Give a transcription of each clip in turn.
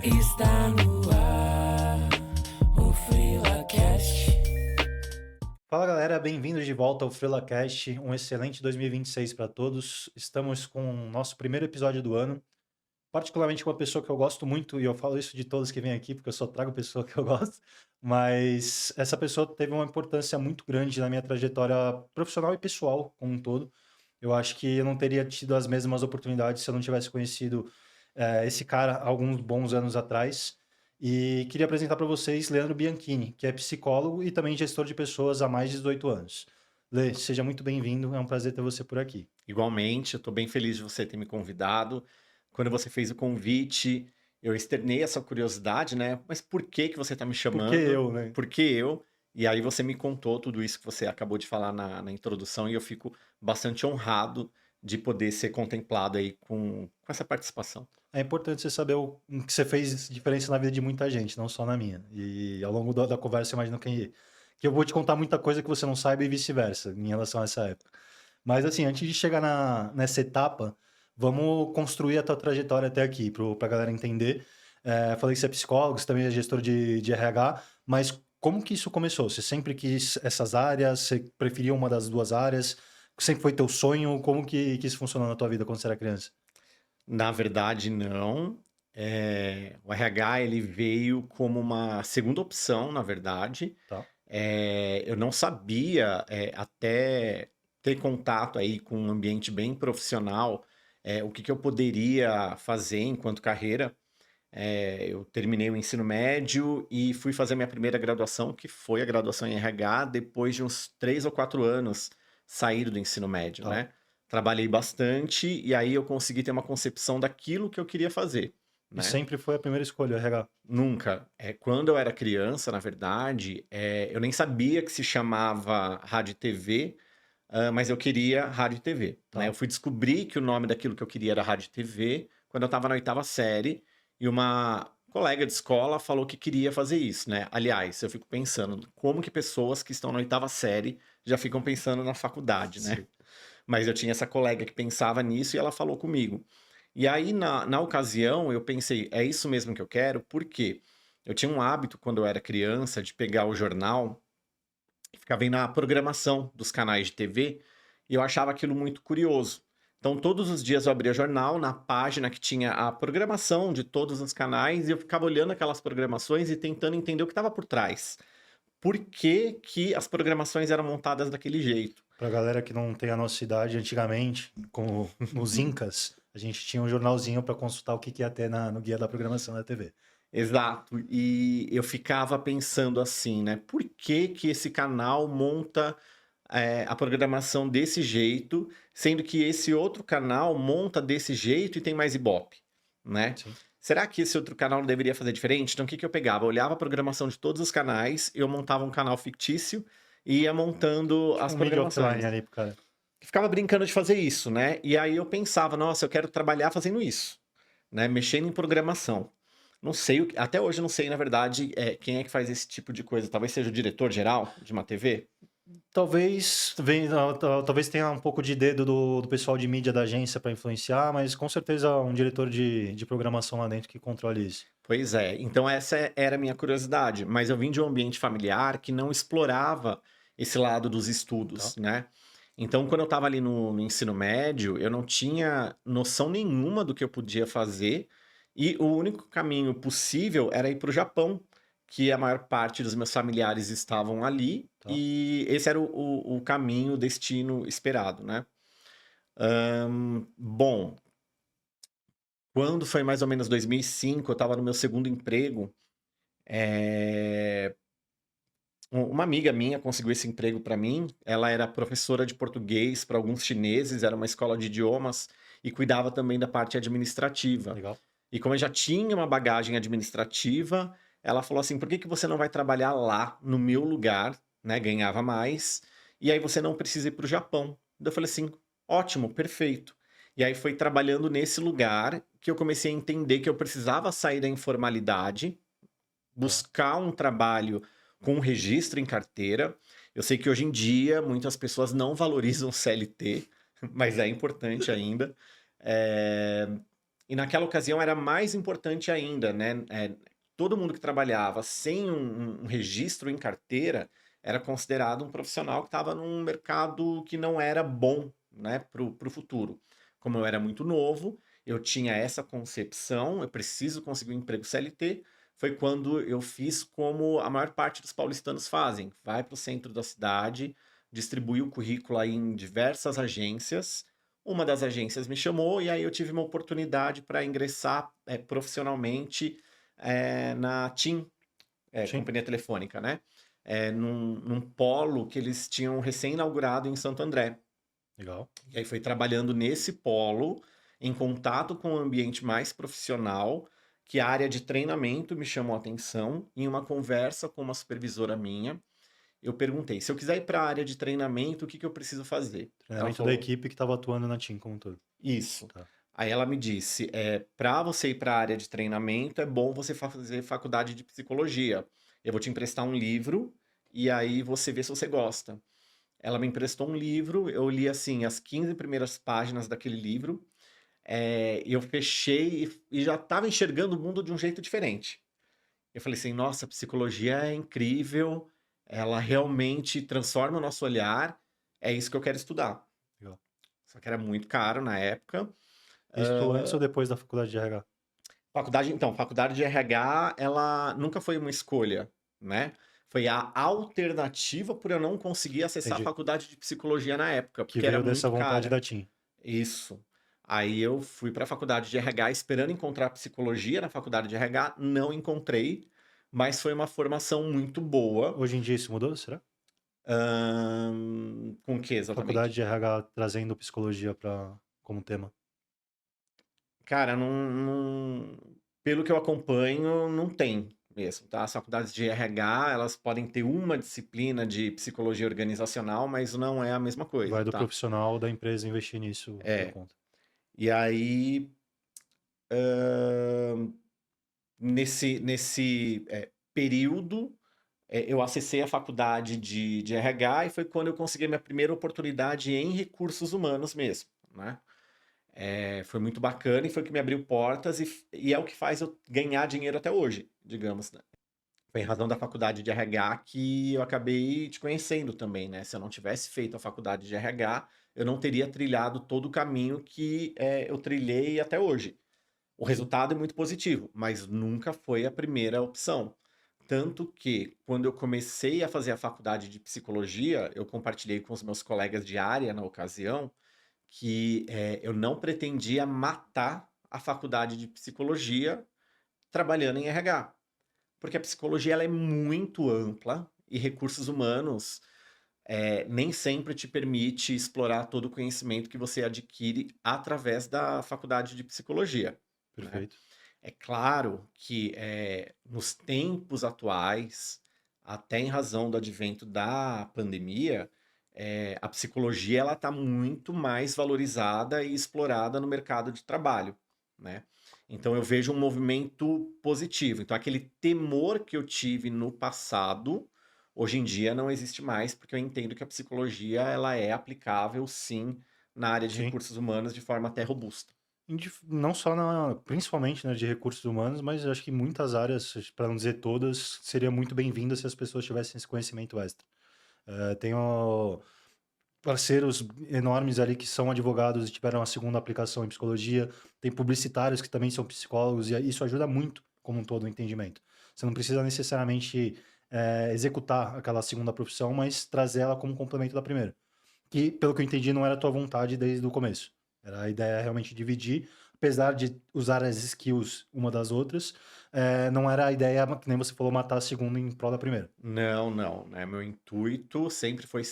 Está no ar o FrilaCast. Fala galera, bem-vindos de volta ao FrilaCast, um excelente 2026 para todos. Estamos com o nosso primeiro episódio do ano, particularmente com uma pessoa que eu gosto muito, e eu falo isso de todos que vêm aqui, porque eu só trago pessoa que eu gosto, mas essa pessoa teve uma importância muito grande na minha trajetória profissional e pessoal como um todo. Eu acho que eu não teria tido as mesmas oportunidades se eu não tivesse conhecido esse cara há alguns bons anos atrás. E queria apresentar para vocês Leandro Bianchini, que é psicólogo e também gestor de pessoas há mais de 18 anos. Lê, seja muito bem-vindo, é um prazer ter você por aqui. Igualmente, eu estou bem feliz de você ter me convidado. Quando você fez o convite, eu externei essa curiosidade, né? Mas por que que você está me Por que chamando? eu, né? Por que eu? E aí você me contou tudo isso que você acabou de falar na introdução e eu fico bastante honrado de poder ser contemplado aí com essa participação. É importante você saber o que você fez diferença na vida de muita gente, não só na minha. E ao longo da conversa, eu imagino que eu vou te contar muita coisa que você não saibe e vice-versa, em relação a essa época. Mas assim, antes de chegar nessa etapa, vamos construir a tua trajetória até aqui, para a galera entender. Falei que você é psicólogo, você também é gestor de RH, mas como que isso começou? Você sempre quis essas áreas? Você preferia uma das duas áreas? Sempre foi teu sonho? Como que isso funcionou na tua vida quando você era criança? Na verdade, não. O RH ele veio como uma segunda opção, na verdade. Tá, Eu não sabia, até ter contato aí com um ambiente bem profissional, o que que eu poderia fazer enquanto carreira. Eu terminei o ensino médio e fui fazer minha primeira graduação, que foi a graduação em RH, depois de uns 3 ou 4 anos saído do ensino médio, tá. né. Trabalhei bastante e aí eu consegui ter uma concepção daquilo que eu queria fazer, E né. sempre foi a primeira escolha, o RH. Nunca. Quando eu era criança, na verdade, eu nem sabia que se chamava rádio e TV, mas eu queria rádio e TV, né. Tá. Eu fui descobrir que o nome daquilo que eu queria era rádio e TV, quando eu estava na oitava série, e uma colega de escola falou que queria fazer isso, né. Aliás, eu fico pensando, como que pessoas que estão na oitava série já ficam pensando na faculdade, né. Sim. Mas eu tinha essa colega que pensava nisso e ela falou comigo. E aí, na ocasião, eu pensei: "É isso mesmo que eu quero", por quê? Eu tinha um hábito, quando eu era criança, de pegar o jornal e ficar vendo a programação dos canais de TV, e eu achava aquilo muito curioso. Então, todos os dias eu abria jornal, na página que tinha a programação de todos os canais, e eu ficava olhando aquelas programações e tentando entender o que estava por trás. Por que que as programações eram montadas daquele jeito? Pra galera que não tem a nossa idade, antigamente, com os Incas, a gente tinha um jornalzinho para consultar o que que ia ter no guia da programação da TV. Exato. E eu ficava pensando assim, né, por que que esse canal monta, a programação desse jeito, sendo que esse outro canal monta desse jeito e tem mais Ibope, né. Sim. Será que esse outro canal não deveria fazer diferente? Então o que que eu pegava? Eu olhava a programação de todos os canais, eu montava um canal fictício e ia montando Tipo as um media offline programações. ali pro cara. Ficava brincando de fazer isso, né. E aí eu pensava: "Nossa, eu quero trabalhar fazendo isso", né, mexendo em programação. Não sei até hoje eu não sei, na verdade, quem é que faz esse tipo de coisa. Talvez seja o diretor geral de uma TV? Talvez tenha um pouco de dedo do pessoal de mídia da agência para influenciar, mas com certeza um diretor de programação lá dentro que controle isso. Pois é, então essa era a minha curiosidade, mas eu vim de um ambiente familiar que não explorava esse lado dos Tá, estudos, né. Então quando eu estava ali no ensino médio, eu não tinha noção nenhuma do que eu podia fazer, e o único caminho possível era ir para o Japão, que a maior parte dos meus familiares estavam ali, tá. e esse era o caminho, o destino esperado, né. Bom, quando foi mais ou menos 2005, eu estava no meu segundo emprego, eh uma amiga minha conseguiu esse emprego para mim, ela era professora de português para alguns chineses, era uma escola de idiomas e cuidava também da parte administrativa. Legal. E como eu já tinha uma bagagem administrativa, ela falou assim: "Por que que você não vai trabalhar lá no meu lugar?", né, ganhava mais, "e aí você não precisa ir para o Japão". Daí eu falei assim: "Ótimo, perfeito". E aí foi trabalhando nesse lugar que eu comecei a entender que eu precisava sair da informalidade, Tá. buscar um trabalho com um registro em carteira. Eu sei que hoje em dia muitas pessoas não valorizam CLT, mas é importante ainda. Eh, E naquela ocasião era mais importante ainda, né? Todo mundo que trabalhava sem um registro em carteira era considerado um profissional que estava num mercado que não era bom, né, para o futuro. Como eu era muito novo, eu tinha essa concepção, eu preciso conseguir um emprego CLT. Foi quando eu fiz como a maior parte dos paulistanos fazem: vai para o centro da cidade, distribui o currículo aí em diversas agências. Uma das agências me chamou e aí eu tive uma oportunidade para ingressar profissionalmente na TIM, Sim, Companhia Telefônica, né? Num polo que eles tinham recém-inaugurado em Santo André. legal. E aí foi trabalhando nesse polo, em contato com o ambiente mais profissional, que a área de treinamento me chamou a atenção. Em uma conversa com uma supervisora minha, eu perguntei: se eu quiser ir para a área de treinamento, o que que eu preciso fazer? Ela Treinamento da falou: equipe que estava atuando na TIM como um todo. isso. Tá. Aí ela me disse: para você ir para a área de treinamento, é bom você fazer faculdade de psicologia. Eu vou te emprestar um livro e aí você vê se você gosta. Ela me emprestou um livro, eu li assim as 15 primeiras páginas daquele livro, e eu fechei e já estava enxergando o mundo de um jeito diferente. Eu falei assim: nossa, a psicologia é incrível, ela realmente transforma o nosso olhar, é isso que eu quero estudar. Legal. Só que era muito caro na época. Isso antes ou depois da faculdade de RH? Faculdade de RH, ela nunca foi uma escolha, né? Foi a alternativa por eu não conseguir acessar a Entendi. faculdade de psicologia na época, Que porque era veio dessa muito vontade cara. da TIM. Isso. Aí eu fui para a faculdade de RH esperando encontrar psicologia na faculdade de RH, não encontrei, mas foi uma formação muito boa. Hoje em dia isso mudou, será? Com o que Faculdade exatamente? de RH trazendo psicologia como tema. Cara, pelo que eu acompanho, não tem mesmo, tá? As faculdades de RH, elas podem ter uma disciplina de psicologia organizacional, mas não é a mesma coisa, Vai do tá? profissional da empresa investir nisso por É. conta. E aí, ahn, nesse período, eu acessei a faculdade de RH e foi quando eu consegui a minha primeira oportunidade em recursos humanos mesmo, né? Foi muito bacana e foi o que me abriu portas e é o que faz eu ganhar dinheiro até hoje, digamos, né? Foi em razão da faculdade de RH que eu acabei te conhecendo também, né? Se eu não tivesse feito a faculdade de RH, eu não teria trilhado todo o caminho que eu trilhei até hoje. O resultado é muito positivo, mas nunca foi a primeira opção. Tanto que, quando eu comecei a fazer a faculdade de psicologia, eu compartilhei com os meus colegas de área na ocasião que eu não pretendia matar a faculdade de psicologia trabalhando em RH. Porque a psicologia ela é muito ampla e recursos humanos nem sempre te permite explorar todo o conhecimento que você adquire através da faculdade de psicologia, né? Perfeito. É claro que nos tempos atuais, até em razão do advento da pandemia, a psicologia ela está muito mais valorizada e explorada no mercado de trabalho, né? Então eu vejo um movimento positivo. Então aquele temor que eu tive no passado, hoje em dia não existe mais, porque eu entendo que a psicologia ela é aplicável sim na área de Sim. recursos humanos de forma até robusta. Não só principalmente, né, de recursos humanos, mas eu acho que muitas áreas, para não dizer todas, seria muito bem-vinda se as pessoas tivessem esse conhecimento extra. Tenho parceiros enormes ali que são advogados e tiveram a segunda aplicação em psicologia. Tem publicitários que também são psicólogos e isso ajuda muito como um todo o entendimento. Você não precisa necessariamente executar aquela segunda profissão, mas trazer ela como complemento da primeira. Que, pelo que eu entendi, não era a tua vontade desde o começo. Era a ideia realmente dividir, apesar de usar as skills uma das outras, não era a ideia, que nem você falou, matar a segunda em prol da primeira. Não, não, né? Meu intuito sempre foi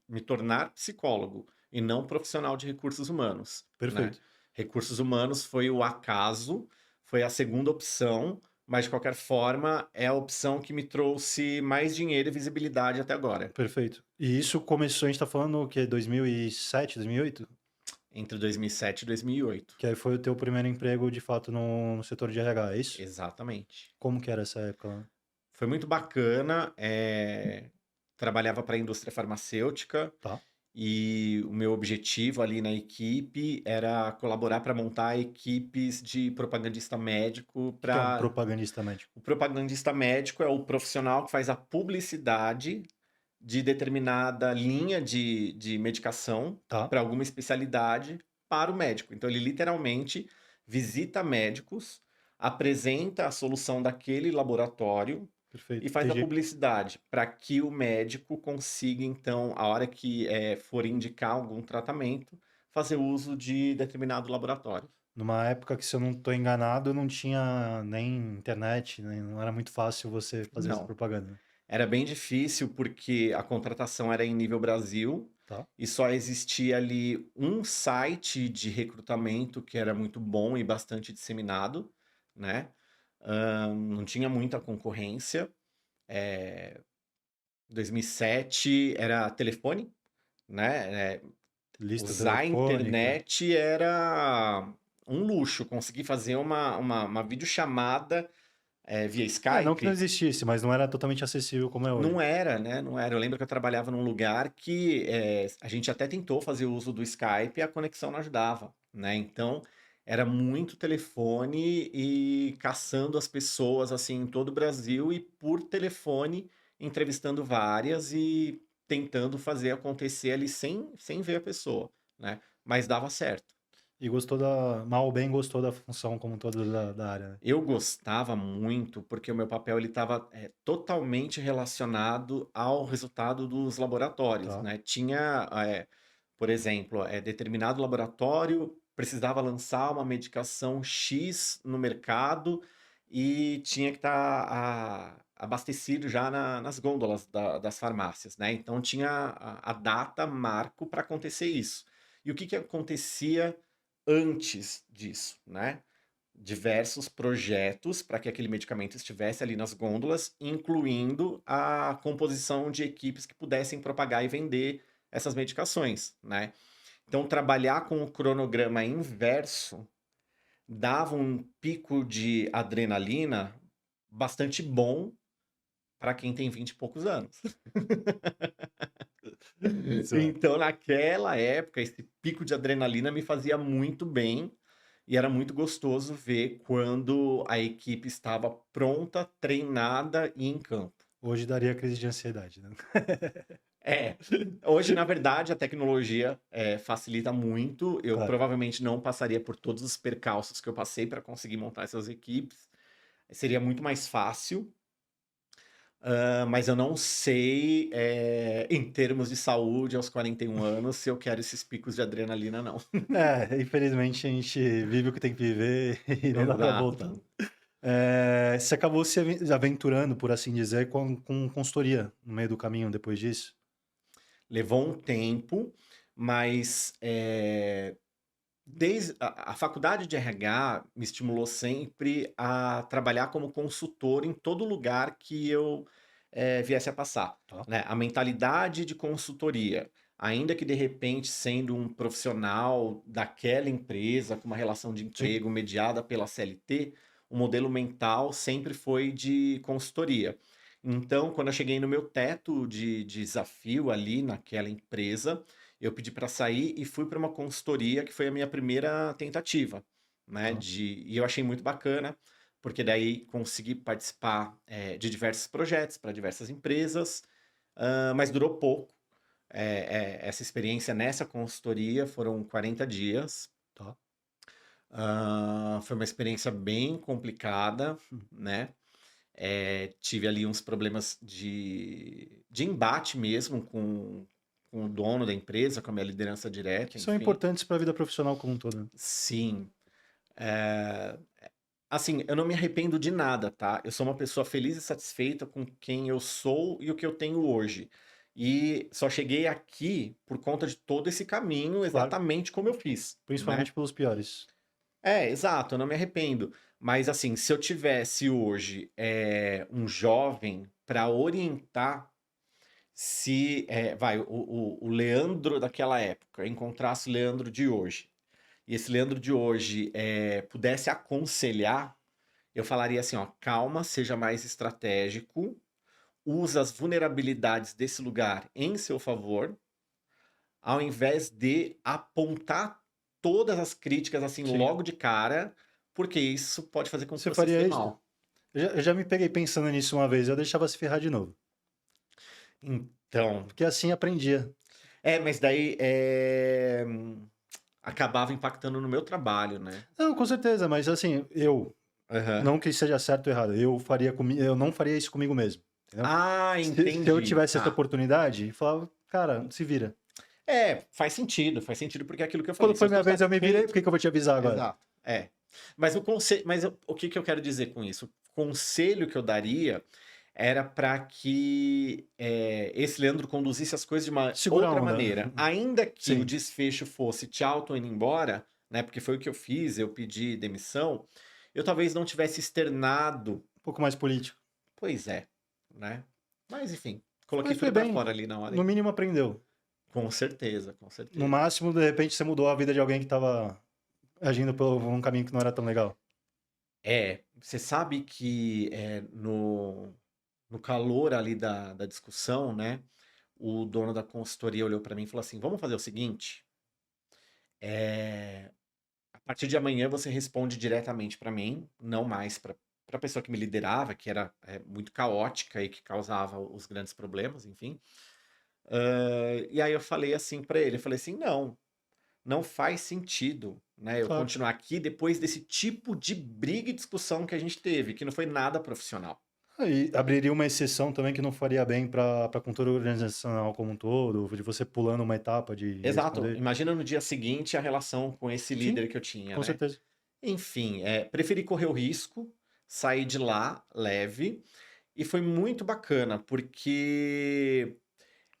me tornar psicólogo e não profissional de recursos humanos, né? Perfeito, Recursos humanos foi o acaso, foi a segunda opção, mas de qualquer forma é a opção que me trouxe mais dinheiro e visibilidade até agora, perfeito. E isso começou, a gente tá falando o quê? 2007, 2008? entre 2007 e 2008. Que aí foi o teu primeiro emprego, de fato, no setor de RH, é isso? Exatamente. Como que era essa época lá? Foi muito bacana, trabalhava para a indústria farmacêutica. Tá? e o meu objetivo ali na equipe era colaborar para montar equipes de propagandista médico O que que é um para... propagandista médico? O propagandista médico é o profissional que faz a publicidade de determinada linha de medicação Tá, para alguma especialidade para o médico. Então, ele literalmente visita médicos, apresenta a solução daquele laboratório e perfeito, faz a entendi. publicidade para que o médico consiga, então, a hora que for indicar algum tratamento, fazer uso de determinado laboratório. Numa época que, se eu não estou enganado, não tinha nem internet, né? Não era muito fácil você fazer essa Não. propaganda. Era bem difícil porque a contratação era em nível Brasil Tá? e só existia ali um site de recrutamento que era muito bom e bastante disseminado, né? Não tinha muita concorrência. 2007 era telefone, né? Lista Usar a telefônica. internet era um luxo. Conseguir fazer uma videochamada via Não que não Skype. existisse, mas não era totalmente acessível como é hoje. Não era, né? Não era. Eu lembro que eu trabalhava num lugar que a gente até tentou fazer uso do Skype e a conexão não ajudava, né? Então era muito telefone e caçando as pessoas assim em todo o Brasil e por telefone entrevistando várias e tentando fazer acontecer ali sem ver a pessoa, né? Mas dava certo. E gostou da. Mal ou bem gostou da função como toda da área, né? Eu gostava muito porque o meu papel ele estava totalmente relacionado ao resultado dos laboratórios, Tá. né? Tinha, por exemplo, determinado laboratório precisava lançar uma medicação X no mercado e tinha que estar abastecido já nas gôndolas das farmácias, né? Então tinha a data marco para acontecer isso. E o que que acontecia antes disso, né? Diversos projetos para que aquele medicamento estivesse ali nas gôndolas, incluindo a composição de equipes que pudessem propagar e vender essas medicações, né? Então, trabalhar com o cronograma inverso dava um pico de adrenalina bastante bom para quem tem 20 e poucos anos. Isso é. Então, naquela época, esse pico de adrenalina me fazia muito bem e era muito gostoso ver quando a equipe estava pronta, treinada e em campo. Hoje daria crise de ansiedade, né? É, hoje, na verdade, a tecnologia facilita muito. Eu Claro. provavelmente não passaria por todos os percalços que eu passei para conseguir montar essas equipes. Seria muito mais fácil. Mas eu não sei, em termos de saúde, aos 41 anos, se eu quero esses picos de adrenalina, não. Infelizmente a gente vive o que tem que viver e não dá para voltar. Exato. Você acabou se aventurando, por assim dizer, com consultoria no meio do caminho depois disso? Levou um tempo, mas desde a faculdade de RH me estimulou sempre a trabalhar como consultor em todo lugar que eu viesse a passar, Tá. né? A mentalidade de consultoria, ainda que de repente sendo um profissional daquela empresa com uma relação de Sim. emprego mediada pela CLT, o modelo mental sempre foi de consultoria. Então, quando eu cheguei no meu teto de desafio ali naquela empresa, eu pedi para sair e fui para uma consultoria que foi a minha primeira tentativa, né? Tá. E eu achei muito bacana, porque daí consegui participar de diversos projetos para diversas empresas, mas durou pouco. Essa experiência nessa consultoria foram 40 dias. Tá. Foi uma experiência bem complicada, né? Tive ali uns problemas de embate mesmo com o dono da empresa, com a minha liderança Que direta, são enfim. importantes para a vida profissional como um todo, né? Sim. Eh, assim, eu não me arrependo de nada, tá? Eu sou uma pessoa feliz e satisfeita com quem eu sou e o que eu tenho hoje. E só cheguei aqui por conta de todo esse caminho, Claro, exatamente como eu fiz, né? principalmente pelos piores. Exato, eu não me arrependo. Mas assim, se eu tivesse hoje um jovem para orientar, se o Leandro daquela época encontrasse o Leandro de hoje, e esse Leandro de hoje pudesse aconselhar, eu falaria assim, ó, calma, seja mais estratégico, usa as vulnerabilidades desse lugar em seu favor, ao invés de apontar todas as críticas assim Sim. logo de cara, porque isso pode fazer com que Você você se faria dê isso? mal. Eu já me peguei pensando nisso uma vez, eu deixava se ferrar de novo. Então, Porque assim aprendia. mas daí acabava impactando no meu trabalho, né? Não, com certeza, mas assim, Aham. não que seja certo ou errado, eu não faria isso comigo mesmo, entendeu? Ah, Se eu entendi. tivesse essa Tá. oportunidade, eu falava, cara, se vira. Faz sentido, porque é aquilo que eu falei, Quando se eu foi minha estou vez, eu me virei, por satisfeito. que que eu vou te avisar agora? Exato. Mas o que que eu quero dizer com isso? O conselho que eu daria era para que esse Leandro conduzisse as coisas de uma Segura a outra onda. maneira. Ainda que o Sim, desfecho fosse tchau, tô indo embora, né? Porque foi o que eu fiz, eu pedi demissão, eu talvez não tivesse externado. um pouco mais político. Pois é, né? Mas enfim, coloquei Mas foi tudo para bem, fora ali na hora. no mínimo aprendeu. Com certeza, com No certeza. máximo, de repente, você mudou a vida de alguém que estava agindo por um caminho que não era tão legal. Você sabe que no calor ali da discussão, né? O dono da consultoria olhou para mim e falou assim: vamos fazer o seguinte, a partir de amanhã você responde diretamente para mim, não mais para a pessoa que me liderava, que era muito caótica e que causava os grandes problemas, enfim. E aí eu falei assim para ele, eu falei assim, não faz sentido, né, eu Claro. continuar aqui depois desse tipo de briga e discussão que a gente teve, que não foi nada profissional. Aí abriria uma exceção também que não faria bem para a cultura organizacional como um todo, de você pulando uma etapa de Exato, responder. imagina no dia seguinte a relação com esse Sim, líder que eu tinha, com né? certeza. Enfim, preferi correr o risco, sair de lá leve, e foi muito bacana, porque.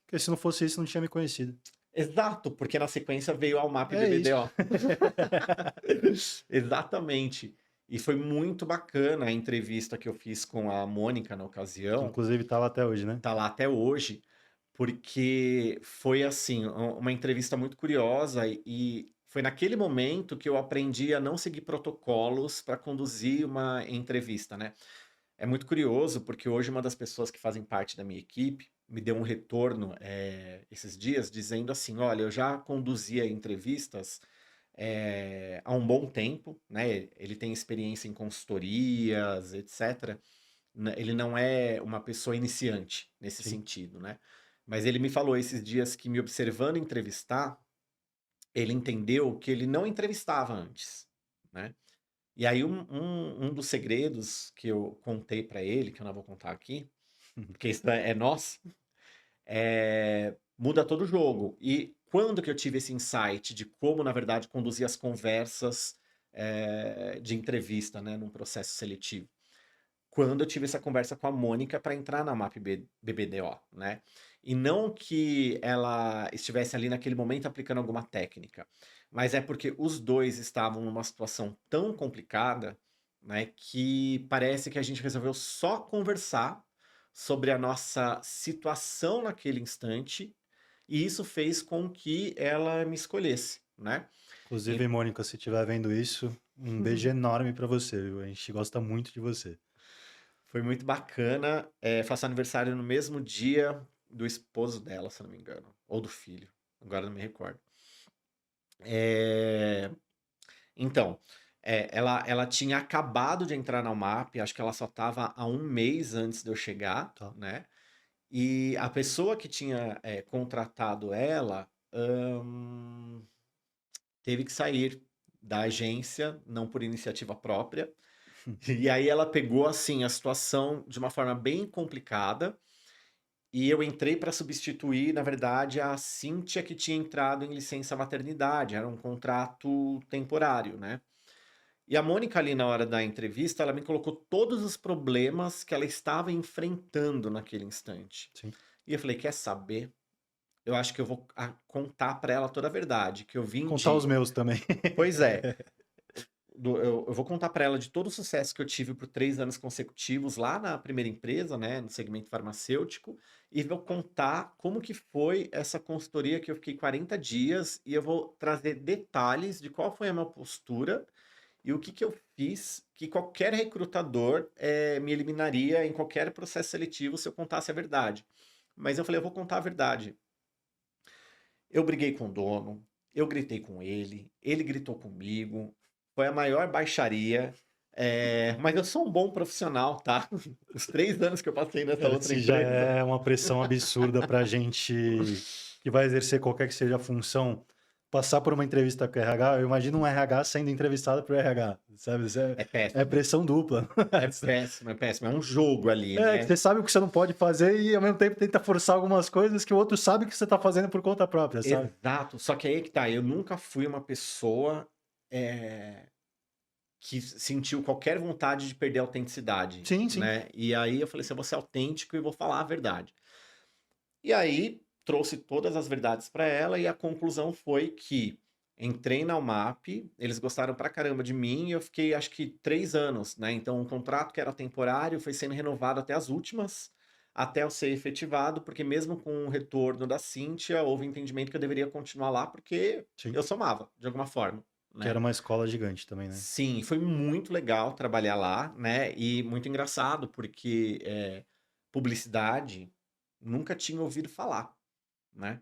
Porque se não fosse isso, não tinha me conhecido. Exato, porque na sequência veio a UMAP É isso. BBDO. Exatamente. E foi muito bacana a entrevista que eu fiz com a Mônica na Que ocasião, inclusive tá lá até hoje, né? tá lá até hoje, porque foi assim, uma entrevista muito curiosa e foi naquele momento que eu aprendi a não seguir protocolos para conduzir uma entrevista, né? É muito curioso, porque hoje uma das pessoas que fazem parte da minha equipe me deu um retorno esses dias dizendo assim: olha, eu já conduzia entrevistas há um bom tempo, né? Ele tem experiência em consultorias, etc. Ele não é uma pessoa iniciante nesse Sim. sentido, né? Mas ele me falou esses dias que me observando entrevistar, ele entendeu que ele não entrevistava antes, né? E aí um dos segredos que eu contei para ele, que eu não vou contar aqui, porque isso é nosso, muda todo o jogo. E quando que eu tive esse insight de como, na verdade, conduzir as conversas de entrevista, né, num processo seletivo? Quando eu tive essa conversa com a Mônica para entrar na MAP BBDO, né? E não que ela estivesse ali naquele momento aplicando alguma técnica, mas é porque os dois estavam numa situação tão complicada, né, que parece que a gente resolveu só conversar sobre a nossa situação naquele instante, e isso fez com que ela me escolhesse, né? Inclusive, Mônica, se estiver vendo isso, um beijo enorme pra você, viu? A gente gosta muito de você. Foi muito bacana. Faço aniversário no mesmo dia do esposo dela, se eu não me engano. Ou do filho. Agora não me recordo. É, Então, ela tinha acabado de entrar na UMAP, acho que ela só estava há um mês antes de eu chegar, Tá. né? E a pessoa que tinha contratado ela teve que sair da agência, não por iniciativa própria. E aí ela pegou assim a situação de uma forma bem complicada e eu entrei para substituir, na verdade, a Cíntia que tinha entrado em licença maternidade, era um contrato temporário, né? E a Mônica ali na hora da entrevista, ela me colocou todos os problemas que ela estava enfrentando naquele instante. Sim. E eu falei, quer saber? Eu acho que eu vou contar para ela toda a verdade, que eu vim Contar os de. meus também. Pois é, eu vou contar para ela de todo o sucesso que eu tive por 3 anos consecutivos lá na primeira empresa, né, no segmento farmacêutico, e vou contar como que foi essa consultoria que eu fiquei 40 dias, e eu vou trazer detalhes de qual foi a minha postura e o que que eu fiz que qualquer recrutador me eliminaria em qualquer processo seletivo se eu contasse a verdade. Mas eu falei, eu vou contar a verdade. Eu briguei com o dono, eu gritei com ele gritou comigo, foi a maior baixaria, mas eu sou um bom profissional, tá? Os 3 anos que eu passei nessa Cara, outra se já empresa. é uma pressão absurda pra gente que vai exercer qualquer que seja a função, passar por uma entrevista com o RH, eu imagino um RH sendo entrevistado por RH, sabe? Isso É é péssimo, pressão dupla. é péssimo, é péssimo. É um jogo ali, É, que né? você sabe o que você não pode fazer e ao mesmo tempo tenta forçar algumas coisas que o outro sabe que você tá fazendo por conta própria, sabe? Exato, só que aí que tá, eu nunca fui uma pessoa, que sentiu qualquer vontade de perder a autenticidade, Sim, sim. né? E aí eu falei assim: "Eu vou ser autêntico e vou falar a verdade". E aí trouxe todas as verdades para ela e a conclusão foi que entrei na UMAP, eles gostaram pra caramba de mim e eu fiquei acho que 3 anos, né, então um contrato que era temporário foi sendo renovado até as últimas, até eu ser efetivado, porque mesmo com o retorno da Cíntia, houve entendimento que eu deveria continuar lá, porque Sim. eu somava, de alguma forma, Que né. era uma escola gigante também, né? Sim, foi muito legal trabalhar lá, né, e muito engraçado, porque, publicidade, nunca tinha ouvido falar, né.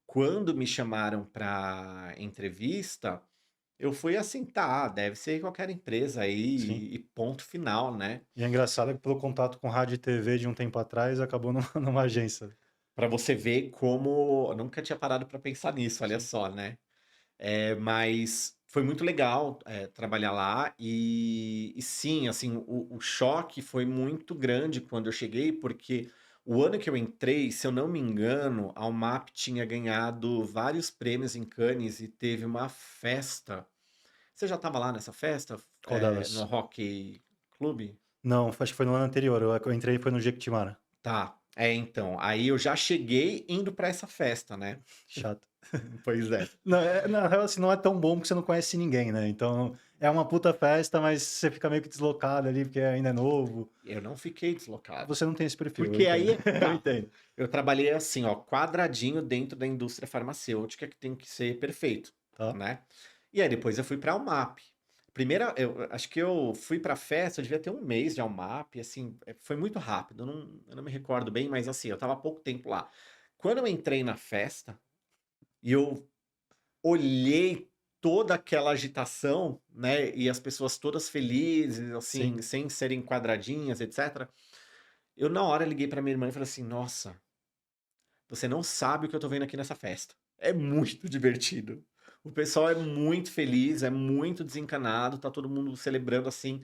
Quando me chamaram para entrevista, eu fui assim: "Tá, deve ser qualquer empresa Sim. aí e ponto final", né. E é engraçado que pelo contato com rádio e TV de um tempo atrás, acabou numa agência. Pra você ver como eu nunca tinha parado para pensar nisso, olha Sim. só, né. Mas foi muito legal, trabalhar lá e sim, assim, o choque foi muito grande quando eu cheguei, porque o ano que eu entrei, se eu não me engano, a UMAP tinha ganhado vários prêmios em Cannes e teve uma festa. Você já estava lá nessa festa? Qual No delas? Hockey Club? Não, acho que foi no ano anterior. Eu entrei foi no Jequitimara. Tá. Então, aí eu já cheguei indo pra essa festa, né. Chato. Pois é. Não, na real, assim, não é tão bom porque você não conhece ninguém, né? Então, é uma puta festa, mas você fica meio que deslocado ali porque ainda é novo. Eu não fiquei deslocado. Você não tem esse perfil, eu Porque aí entendo. é que Eu tá. entendo. Eu trabalhei assim, ó, quadradinho dentro da indústria farmacêutica, que tem que ser perfeito, Tá? né. E aí depois eu fui pra Almap. Primeira eu acho que eu fui pra festa, eu devia ter 1 mês de Almap, assim, foi muito rápido, eu não me recordo bem, mas assim, eu estava há pouco tempo lá. Quando eu entrei na festa, e eu olhei toda aquela agitação, né, e as pessoas todas felizes, Sim. assim, sem serem quadradinhas, etcétera, eu na hora liguei pra minha irmã e falei assim: "Nossa, você não sabe o que eu tô vendo aqui nessa festa. É muito divertido. O pessoal é muito feliz, é muito desencanado, tá todo mundo celebrando assim.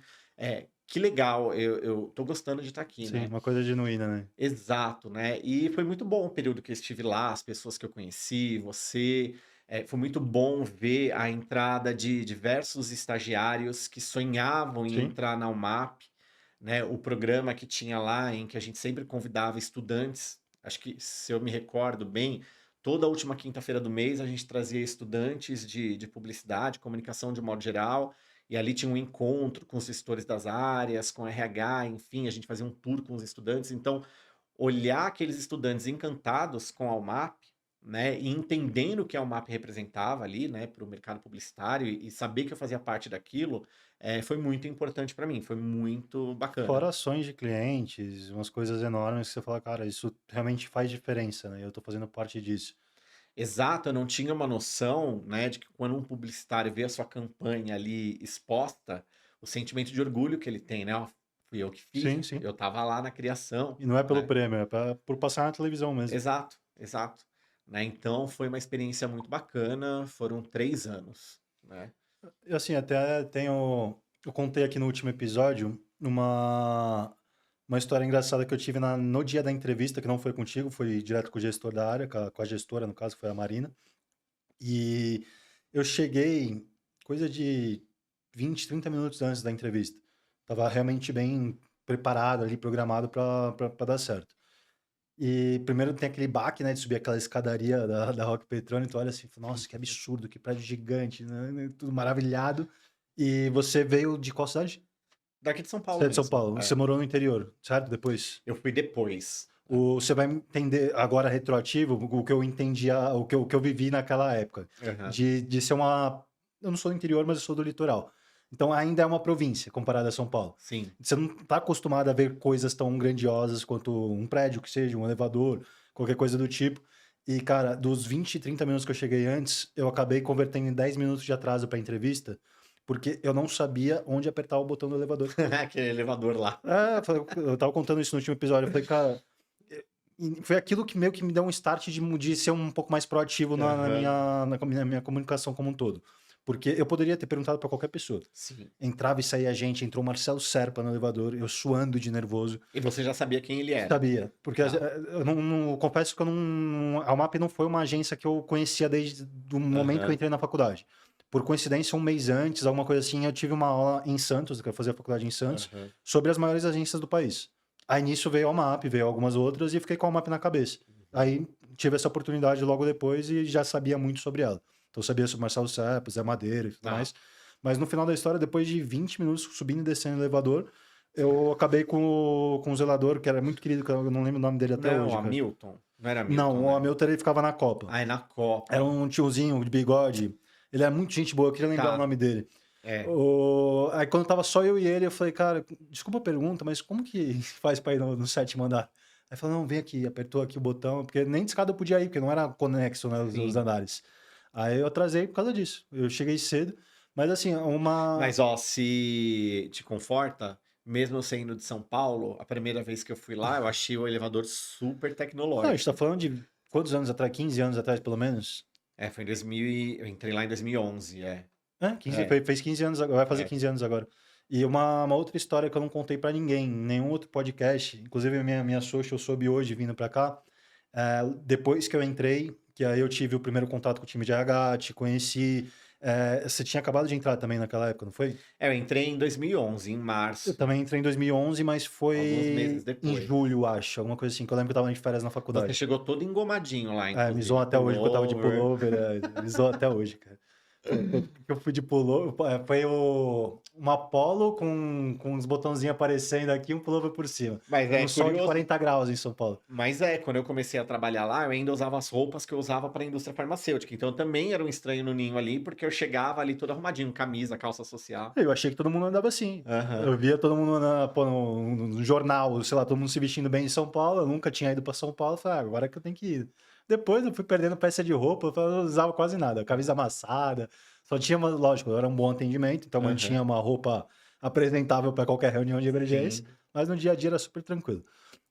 Que legal, eu tô gostando de estar aqui, Sim, né?" uma coisa genuína, né? Exato, né? E foi muito bom o período que eu estive lá, as pessoas que eu conheci, você. Foi muito bom ver a entrada de diversos estagiários que sonhavam em Sim. entrar na UMAP, né? O programa que tinha lá, em que a gente sempre convidava estudantes. Acho que, se eu me recordo bem, toda a última quinta-feira do mês a gente trazia estudantes de publicidade, comunicação de modo geral, e ali tinha um encontro com os gestores das áreas, com RH, enfim, a gente fazia um tour com os estudantes. Então, olhar aqueles estudantes encantados com a UMAP, né, e entendendo o que a UMAP representava ali, né, para o mercado publicitário e saber que eu fazia parte daquilo, foi muito importante para mim, foi muito bacana. Fora ações de clientes, umas coisas enormes que você fala, cara, isso realmente faz diferença, né? Eu tô fazendo parte disso. Exato, eu não tinha uma noção, né, de que quando um publicitário vê a sua campanha ali exposta, o sentimento de orgulho que ele tem, né? "Ó, fui eu que Sim, fiz, sim. eu estava lá na criação", E não é pelo né? prêmio, é por passar na televisão mesmo. Exato, exato. Né, então foi uma experiência muito bacana, foram 3 anos, né. E assim, até tenho. Eu contei aqui no último episódio uma história engraçada que eu tive no dia da entrevista, que não foi contigo, foi direto com o gestor da área, com a gestora, no caso, que foi a Marina. E eu cheguei coisa de 20, 30 minutos antes da entrevista. Tava realmente bem preparado ali, programado para dar certo. E primeiro tem aquele baque, né, de subir aquela escadaria da Rock Petróleo, tu olha assim, fala, nossa, que absurdo, que prédio gigante, né, tudo maravilhado. E você veio de qual cidade? Daqui de São Você Paulo é de São mesmo, Paulo. Você é. morou no interior, certo? Depois. Eu fui depois. Você vai entender agora retroativo o que eu entendia, o que eu vivi naquela época. Aham. De ser uma. Eu não sou do interior, mas eu sou do litoral. Então ainda é uma província comparada a São Paulo. Sim, Você não está acostumado a ver coisas tão grandiosas quanto um prédio que seja, um elevador, qualquer coisa do tipo. E, cara, dos 20, 30 minutos que eu cheguei antes, eu acabei convertendo em 10 minutos de atraso pra entrevista, porque eu não sabia onde apertar o botão do elevador. Aquele elevador lá. Eu tava contando isso no último episódio. Eu falei, cara, e foi aquilo que meio que me deu um start de ser um pouco mais proativo Aham. na minha comunicação como um todo. Porque eu poderia ter perguntado pra qualquer pessoa. Sim. Entrava e saía gente, entrou o Marcelo Serpa no elevador, eu suando de nervoso. E você já sabia quem ele era. Sabia, porque Tá. eu confesso que eu não, a UMAP não foi uma agência que eu conhecia desde o momento que eu Aham. entrei na faculdade. Por coincidência, um mês antes, alguma coisa assim, eu tive uma aula em Santos, que eu fazia faculdade em Santos, Aham. sobre as maiores agências do país. Aí nisso veio a UMAP, veio algumas outras e fiquei com a UMAP na cabeça. Aí tive essa oportunidade logo depois e já sabia muito sobre ela. Então eu sabia sobre Marcelo Serpa, Zé Madeira e tudo Tá. mais. Mas no final da história, depois de 20 minutos subindo e descendo o elevador, eu acabei com o zelador, que era muito querido, que eu não lembro o nome dele até Não, hoje, cara. Hamilton. Não era Hamilton, Não, o né? Hamilton ele ficava na Copa. Ah, é na Copa. Era um tiozinho de bigode. Ele é muito gente boa, eu queria lembrar Tá. o nome dele. É. Aí quando tava só eu e ele, eu falei, cara, desculpa a pergunta, mas como que faz pra ir no sétimo andar? Aí falou, não, vem aqui, apertou aqui o botão, porque nem de escada eu podia ir, porque não era conexo, né, os Sim. andares. Aí eu atrasei por causa disso. Eu cheguei cedo, mas assim, Mas, ó, se te conforta, mesmo eu sendo de São Paulo, a primeira vez que eu fui lá, eu achei o elevador super Não, a tecnológico. gente tá falando de quantos anos atrás? 15 anos atrás, pelo menos? É, foi em 2000 eu entrei lá em 2011, é. 15, É. fez 15 anos agora, vai fazer É. 15 anos agora. E uma outra história que eu não contei pra ninguém, em nenhum outro podcast, inclusive a minha social soube hoje vindo pra cá, depois que eu entrei, que aí eu tive o primeiro contato com o time de RH, te conheci, você tinha acabado de entrar também naquela época, não foi? É, eu entrei em 2011, em Eu março, também entrei em 2011, mas alguns meses foi em depois. julho, acho, alguma coisa assim, que eu lembro que eu tava de férias na Você faculdade. chegou todo engomadinho lá, Me inclusive. zoam até hoje, porque eu tava de Pullover. pullover, me zoam até hoje, cara. Eu fui de pullover, foi uma polo com uns botãozinhos aparecendo aqui e um pullover por cima. Mas é Um sol de curioso. 40 graus em São Paulo. Mas quando eu comecei a trabalhar lá, eu ainda usava as roupas que eu usava para a indústria farmacêutica. Então eu também era um estranho no ninho ali, porque eu chegava ali todo arrumadinho, camisa, calça social. Eu achei que todo mundo andava assim. Aham. Eu via todo mundo no jornal, sei lá, todo mundo se vestindo bem em São Paulo. Eu nunca tinha ido pra São Paulo. Falei, agora que eu tenho que ir. Depois eu fui perdendo peça de roupa, eu não usava quase nada. Camisa amassada. Só tinha, lógico, eu era um bom atendimento, então mantinha Aham. uma roupa apresentável para qualquer reunião de emergência. Sim. Mas no dia a dia era super tranquilo.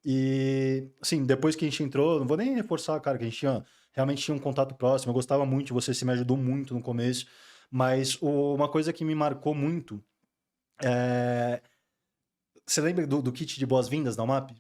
E, assim, depois que a gente entrou, não vou nem reforçar, cara, que a gente realmente tinha um contato próximo. Eu gostava muito de você, me ajudou muito no começo. Mas uma coisa que me marcou muito é. Você lembra do kit de boas-vindas da UMAP?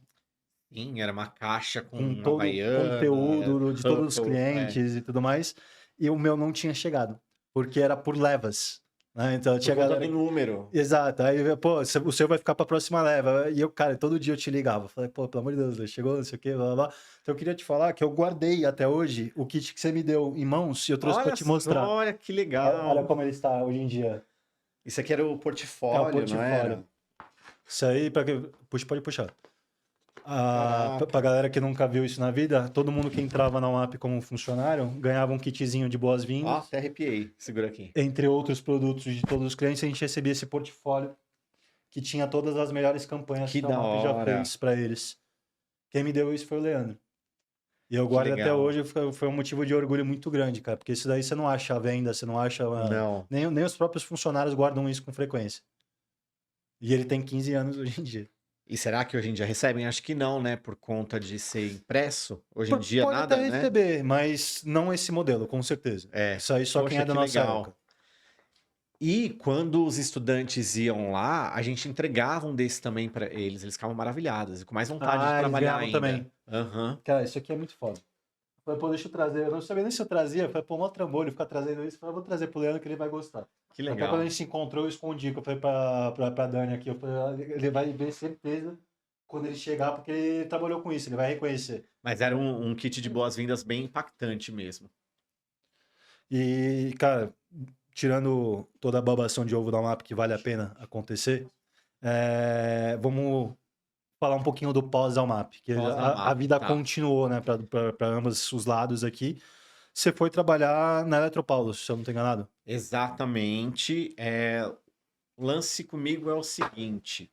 Sim, era uma caixa Com com todo o Havaiana, conteúdo de todos os Ruffles, clientes e tudo mais. E o meu não tinha chegado, porque era por levas. Né? Então por tinha conta galera. do número. Exato. Aí, pô, o seu vai ficar pra próxima leva. E eu, cara, todo dia eu te ligava. Falei, pô, pelo amor de Deus, chegou, não sei o quê, blá, blá, blá. Então eu queria te falar que eu guardei até hoje o kit que você me deu em mãos e eu trouxe pra Olha te só, mostrar. olha que Olha legal. como ele está hoje em dia. Isso aqui era o É o portfólio, não portfólio. era? Isso aí, puxa, pode puxar. Pra Caraca. galera que nunca viu isso na vida, todo mundo que entrava na UMAP como funcionário ganhava um kitzinho de Ó, boas-vindas. até arrepiei. Segura aqui. Entre outros produtos de todos os clientes, a gente recebia esse portfólio que tinha todas as melhores campanhas Que que a da UMAP já hora. fez para eles. Quem me deu isso foi o Leandro. E eu Que guardo até legal. hoje, foi um motivo de orgulho muito grande, cara, porque isso daí você não acha à venda, você não acha. Não. Nem os próprios funcionários guardam isso com frequência. E ele tem 15 anos hoje em dia. E será que hoje em dia recebem? Acho que não, né? Por conta de ser impresso. Hoje em dia Pode nada, até né? receber, mas não esse modelo, com certeza. É. Isso aí só quem Poxa, é da que nossa legal. época. E quando os estudantes iam lá, a gente entregava um desse também para eles. Eles ficavam maravilhados e com mais vontade de Eles trabalhar ganhavam ainda. também. Aham. Cara, isso aqui é muito foda. Eu falei, pô, deixa eu trazer. Eu não sabia nem se eu trazia. Eu falei, pô, mó trambolho ficar trazendo isso. Eu falei, eu vou trazer pro Leandro que ele vai gostar. Que Até legal. quando a gente se encontrou, eu escondi, que eu falei pra Dani aqui. Eu falei, ele vai ver certeza quando ele chegar, porque ele trabalhou com isso, ele vai reconhecer. Mas era um kit de boas-vindas bem impactante mesmo. E, cara, tirando toda a babação de ovo da UMAP que vale a pena acontecer, vamos falar um pouquinho do pós-UMAP, que a Pós-UMAP, vida tá. continuou, né, para ambos os lados aqui. Você foi trabalhar na Eletropaulo, se eu não estou enganado. Exatamente. O lance comigo é o seguinte.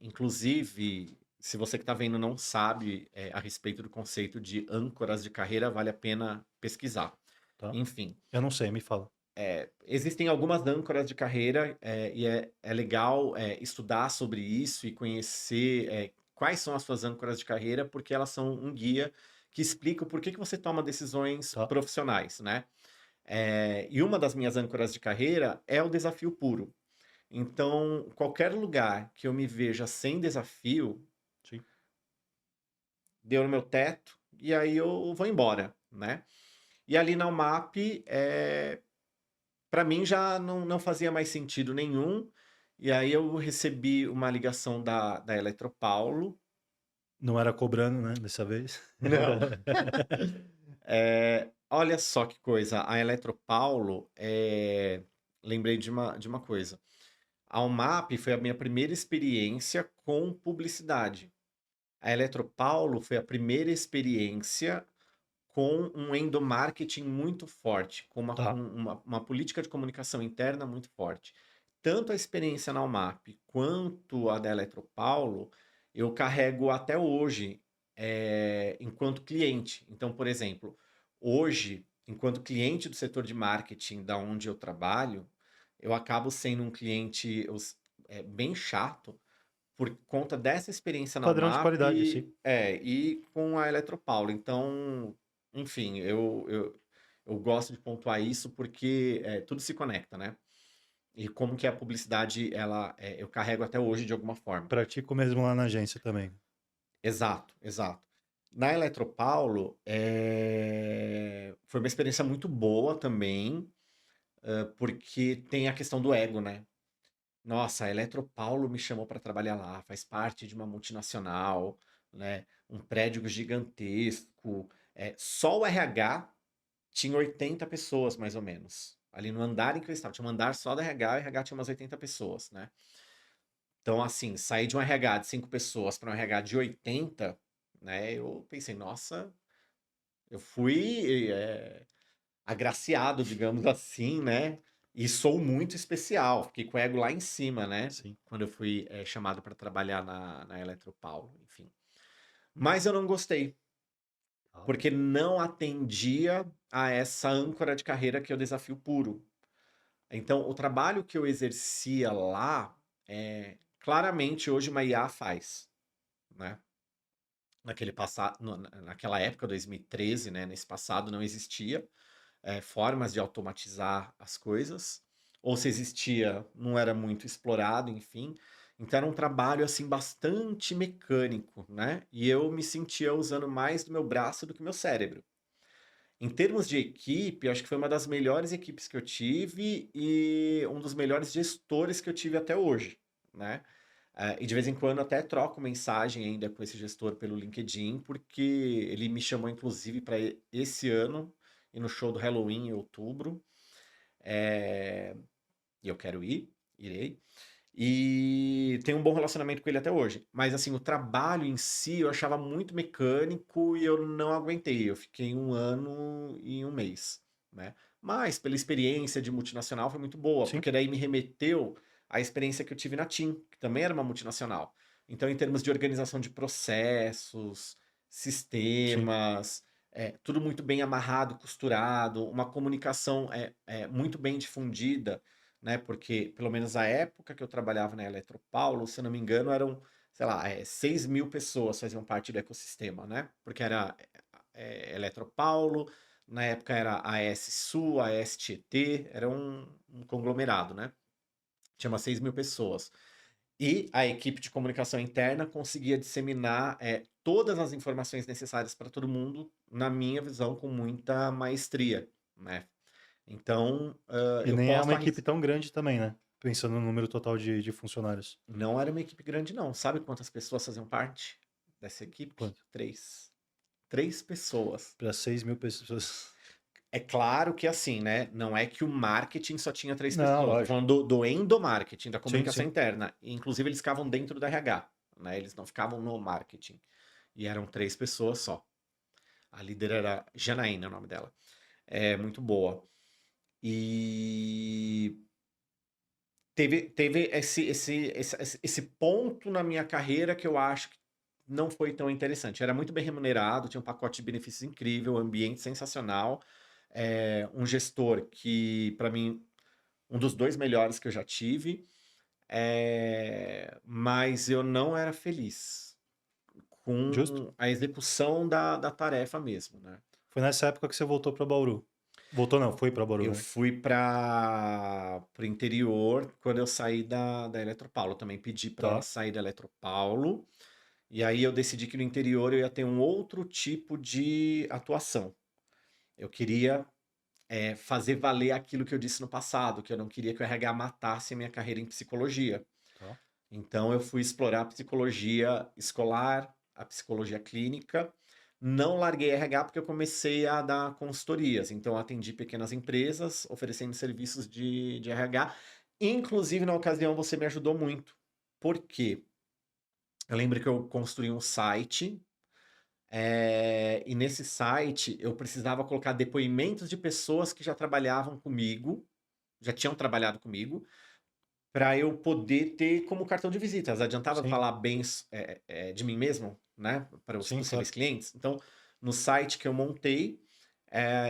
Inclusive, se você que está vendo não sabe a respeito do conceito de âncoras de carreira, vale a pena pesquisar. Tá? Enfim, Eu não sei, me fala. existem algumas âncoras de carreira e é legal estudar sobre isso e conhecer quais são as suas âncoras de carreira, porque elas são um guia que explica o porquê que você toma decisões Tá? profissionais, né? E uma das minhas âncoras de carreira é o desafio puro. Então, qualquer lugar que eu me veja sem desafio, Sim. deu no meu teto, e aí eu vou embora, né? E ali na UMAP, para mim já não fazia mais sentido nenhum, e aí eu recebi uma ligação da Eletropaulo. Não era cobrando, né, dessa vez. Não. Olha só que coisa, a Eletropaulo, lembrei de uma coisa. A UMAP foi a minha primeira experiência com publicidade. A Eletropaulo foi a primeira experiência com um endomarketing muito forte, com uma, Tá. uma política de comunicação interna muito forte. Tanto a experiência na UMAP quanto a da Eletropaulo, eu carrego até hoje enquanto cliente. Então, por exemplo, hoje, enquanto cliente do setor de marketing da onde eu trabalho, eu acabo sendo um cliente bem chato por conta dessa experiência na Padrão de UMAP qualidade, sim. e com a Eletropaulo. Então, enfim, eu gosto de pontuar isso porque tudo se conecta, né? E como que a publicidade, eu carrego até hoje de alguma forma. Pratico mesmo lá na agência também. Exato, exato. Na Eletropaulo, foi uma experiência muito boa também, porque tem a questão do ego, né? Nossa, a Eletropaulo me chamou para trabalhar lá, faz parte de uma multinacional, né? Um prédio gigantesco. Só o RH tinha 80 pessoas, mais ou menos. Ali no andar em que eu estava, tinha um andar só do RH, o RH tinha umas 80 pessoas, né? Então, assim, sair de um RH de 5 pessoas para um RH de 80, né? Eu pensei, nossa, eu fui agraciado, digamos assim, né? E sou muito especial, fiquei com o ego lá em cima, né? Sim. Quando eu fui chamado para trabalhar na Eletropaulo, enfim. Mas eu não gostei, Tá. porque não atendia a essa âncora de carreira que é o desafio puro. Então, o trabalho que eu exercia lá, claramente hoje uma IA faz, né? Naquela época, 2013, né? Nesse passado não existia formas de automatizar as coisas, ou se existia, não era muito explorado, enfim. Então era um trabalho assim bastante mecânico, né? E eu me sentia usando mais do meu braço do que meu cérebro. Em termos de equipe, acho que foi uma das melhores equipes que eu tive e um dos melhores gestores que eu tive até hoje, né? E de vez em quando até troco mensagem ainda com esse gestor pelo LinkedIn, porque ele me chamou inclusive para esse ano ir no show do Halloween em outubro. E eu quero ir, irei. E tenho um bom relacionamento com ele até hoje. Mas assim, o trabalho em si eu achava muito mecânico e eu não aguentei. Eu fiquei 1 ano e 1 mês, né? Mas pela experiência de multinacional foi muito boa, Sim. porque daí me remeteu à experiência que eu tive na TIM, que também era uma multinacional. Então, em termos de organização de processos, Sim. sistemas, tudo muito bem amarrado, costurado, uma comunicação muito bem difundida, né? Porque, pelo menos a época que eu trabalhava na Eletropaulo, se eu não me engano, eram, sei lá, 6 mil pessoas faziam parte do ecossistema, né? Porque era Eletropaulo, na época era a AS Sul, a AS Tietê, era um conglomerado, né? Tinha umas 6 mil pessoas. E a equipe de comunicação interna conseguia disseminar todas as informações necessárias para todo mundo, na minha visão, com muita maestria, né? Então, E eu nem é posso uma equipe tão grande também, né? Pensando no número total de funcionários. Não era uma equipe grande, não. Sabe quantas pessoas faziam parte dessa equipe? Quanto? 3. 3 pessoas. Para 6 mil pessoas. É claro que assim, né? Não é que o marketing só tinha três Não, pessoas. Tô lógico. falando do endomarketing, da Sim, comunicação sim. interna. Inclusive, eles ficavam dentro da RH, né? Eles não ficavam no marketing. E eram 3 pessoas só. A líder era Janaína, é o nome dela. É muito boa. E teve esse ponto na minha carreira que eu acho que não foi tão interessante. Era muito bem remunerado, tinha um pacote de benefícios incrível, ambiente sensacional, um gestor que, para mim, um dos 2 melhores que eu já tive, mas eu não era feliz Justo? com a execução da tarefa mesmo, né. Foi nessa época que você voltou pra Bauru. Voltou não, foi pra Bauru, Eu né? fui para o interior quando eu saí da Eletropaulo, também pedi para Tá. sair da Eletropaulo, e aí eu decidi que no interior eu ia ter um outro tipo de atuação. Eu queria, fazer valer aquilo que eu disse no passado, que eu não queria que o RH matasse a minha carreira em psicologia. Tá. Então eu fui explorar a psicologia escolar, a psicologia clínica. Não larguei RH porque eu comecei a dar consultorias. Então eu atendi pequenas empresas oferecendo serviços de RH. Inclusive, na ocasião, você me ajudou muito. Por quê? Eu lembro que eu construí um site, e nesse site eu precisava colocar depoimentos de pessoas que já trabalhavam comigo, já tinham trabalhado comigo, para eu poder ter como cartão de visitas. Adiantava Sim, falar bem de mim mesmo, né, para os sim, possíveis claro. clientes. Então, no site que eu montei,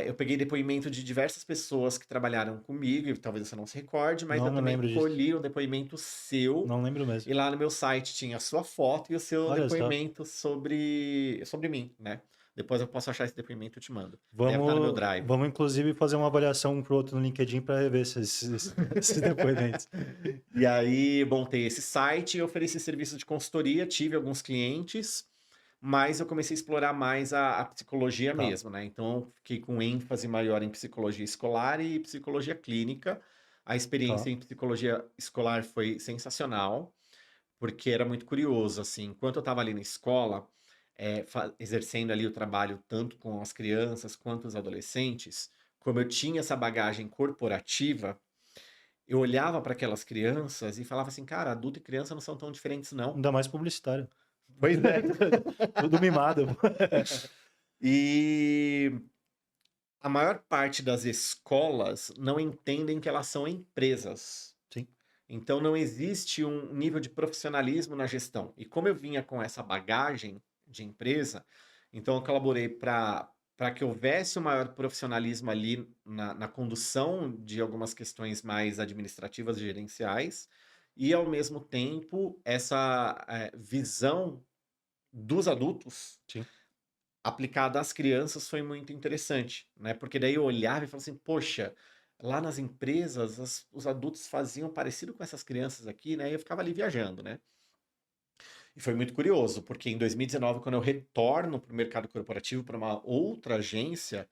eu peguei depoimento de diversas pessoas que trabalharam comigo, e talvez você não se recorde, mas Não eu me também lembro disso. colhi o depoimento seu, Não lembro mesmo. e lá no meu site tinha a sua foto e o seu Olha só. depoimento sobre mim, né. Depois eu posso achar esse depoimento e eu te mando. Deve estar no meu Vamos drive. vamos inclusive fazer uma avaliação um para o outro no LinkedIn para rever esses depoimentos. E aí montei esse site e ofereci serviço de consultoria, tive alguns clientes, mas eu comecei a explorar mais a psicologia Tá, mesmo, né? Então eu fiquei com ênfase maior em psicologia escolar e psicologia clínica. A tá. experiência em psicologia escolar foi sensacional, porque era muito curioso, assim, enquanto eu estava ali na escola, exercendo ali o trabalho tanto com as crianças quanto os adolescentes, como eu tinha essa bagagem corporativa, eu olhava para aquelas crianças e falava assim: "Cara, adulto e criança não são tão diferentes não". Ainda mais publicitário. Pois é. Tudo mimado. E a maior parte das escolas não entendem que elas são empresas. Sim, Então não existe um nível de profissionalismo na gestão. E como eu vinha com essa bagagem de empresa, então eu colaborei para que houvesse um maior profissionalismo ali na condução de algumas questões mais administrativas e gerenciais, e ao mesmo tempo essa, visão dos adultos sim. aplicada às crianças foi muito interessante, né, porque daí eu olhava e falava assim: "Poxa, lá nas empresas os adultos faziam parecido com essas crianças aqui", né, e eu ficava ali viajando, né. E foi muito curioso, porque em 2019, quando eu retorno para o mercado corporativo, para uma outra agência,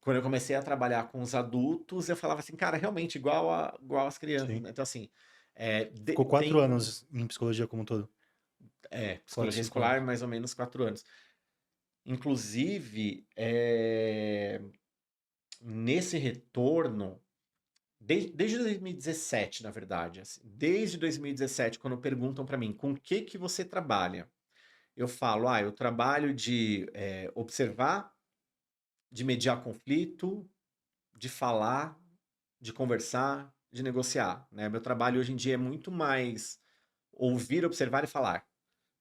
quando eu comecei a trabalhar com os adultos, eu falava assim: "Cara, realmente igual às crianças", Sim. né. Então assim, Ficou 4 tem anos em psicologia como um todo? 4, psicologia 5 escolar anos. mais ou menos 4 anos. Inclusive, nesse retorno, desde 2017, na verdade, assim, desde 2017, quando perguntam para mim: "Com o que você trabalha?", eu falo: "Ah, eu trabalho de, observar, de mediar conflito, de falar, de conversar, de negociar", né. Meu trabalho hoje em dia é muito mais ouvir, observar e falar,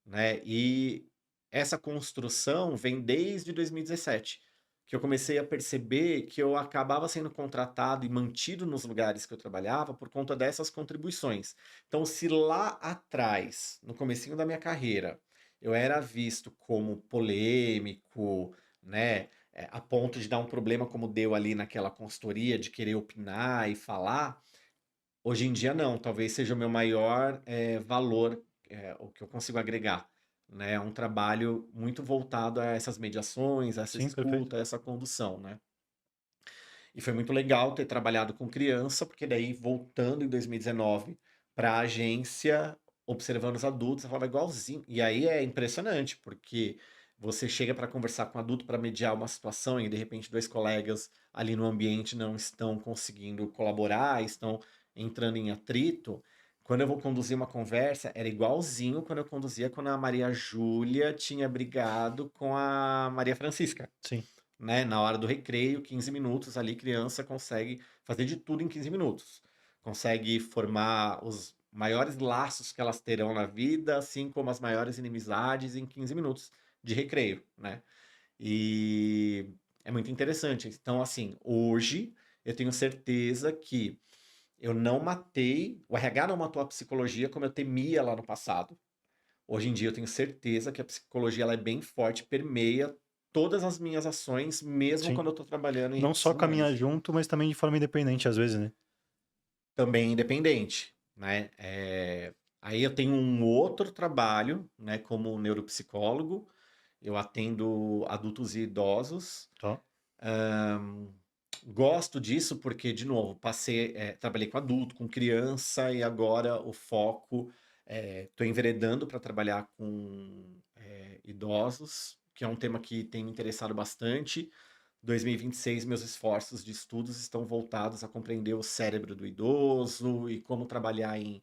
né. E essa construção vem desde 2017, que eu comecei a perceber que eu acabava sendo contratado e mantido nos lugares que eu trabalhava por conta dessas contribuições. Então, se lá atrás, no comecinho da minha carreira, eu era visto como polêmico, né, a ponto de dar um problema como deu ali naquela consultoria, de querer opinar e falar, hoje em dia não, talvez seja o meu maior, valor, o que eu consigo agregar, né, é um trabalho muito voltado a essas mediações, a essa Sim, perfeito. escuta, a essa condução, né. E foi muito legal ter trabalhado com criança, porque daí voltando em 2019 para a agência, observando os adultos, eu falava igualzinho. E aí é impressionante, porque você chega para conversar com um adulto para mediar uma situação e de repente 2 colegas ali no ambiente não estão conseguindo colaborar, estão entrando em atrito. Quando eu vou conduzir uma conversa, era igualzinho quando eu conduzia quando a Maria Júlia tinha brigado com a Maria Francisca, Sim. né, na hora do recreio, 15 minutos ali, criança consegue fazer de tudo em 15 minutos. Consegue formar maiores laços que elas terão na vida, assim como as maiores inimizades em 15 minutos de recreio, né? E é muito interessante. Então, assim, hoje eu tenho certeza que eu não matei, o RH não matou a psicologia como eu temia lá no passado. Hoje em dia eu tenho certeza que a psicologia ela é bem forte, permeia todas as minhas ações, mesmo Sim. quando eu estou trabalhando em Não recursos só caminhar humanos. junto, mas também de forma independente, às vezes, né? Também independente, né? Aí eu tenho um outro trabalho, né, como neuropsicólogo. Eu atendo adultos e idosos. Tá? Ahn, Gosto disso porque, de novo, trabalhei com adulto, com criança e agora o foco estou enveredando para trabalhar com idosos, que é um tema que tem me interessado bastante. 2026, meus esforços de estudos estão voltados a compreender o cérebro do idoso e como trabalhar em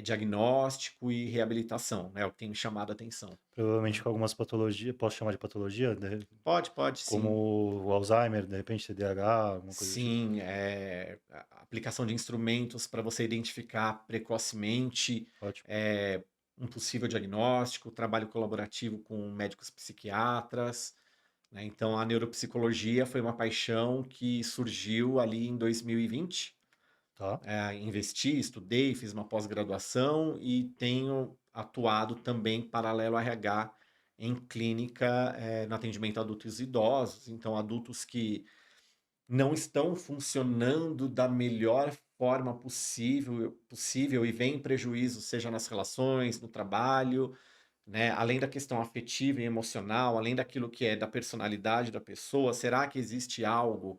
diagnóstico e reabilitação, né? O que tem me chamado a atenção. Provavelmente com algumas patologias, posso chamar de patologia, Pode, sim. como o Alzheimer, de repente TDAH, alguma coisa do tipo. Sim, a aplicação de instrumentos para você identificar precocemente Ótimo. um possível diagnóstico, trabalho colaborativo com médicos psiquiatras, né? Então, a neuropsicologia foi uma paixão que surgiu ali em 2020. Tá? Investi, estudei, fiz uma pós-graduação e tenho atuado também paralelo ao RH em clínica, no atendimento a adultos e idosos. Então, adultos que não estão funcionando da melhor forma possível e vem prejuízo, seja nas relações, no trabalho, né? Além da questão afetiva e emocional, além daquilo que é da personalidade da pessoa, será que existe algo,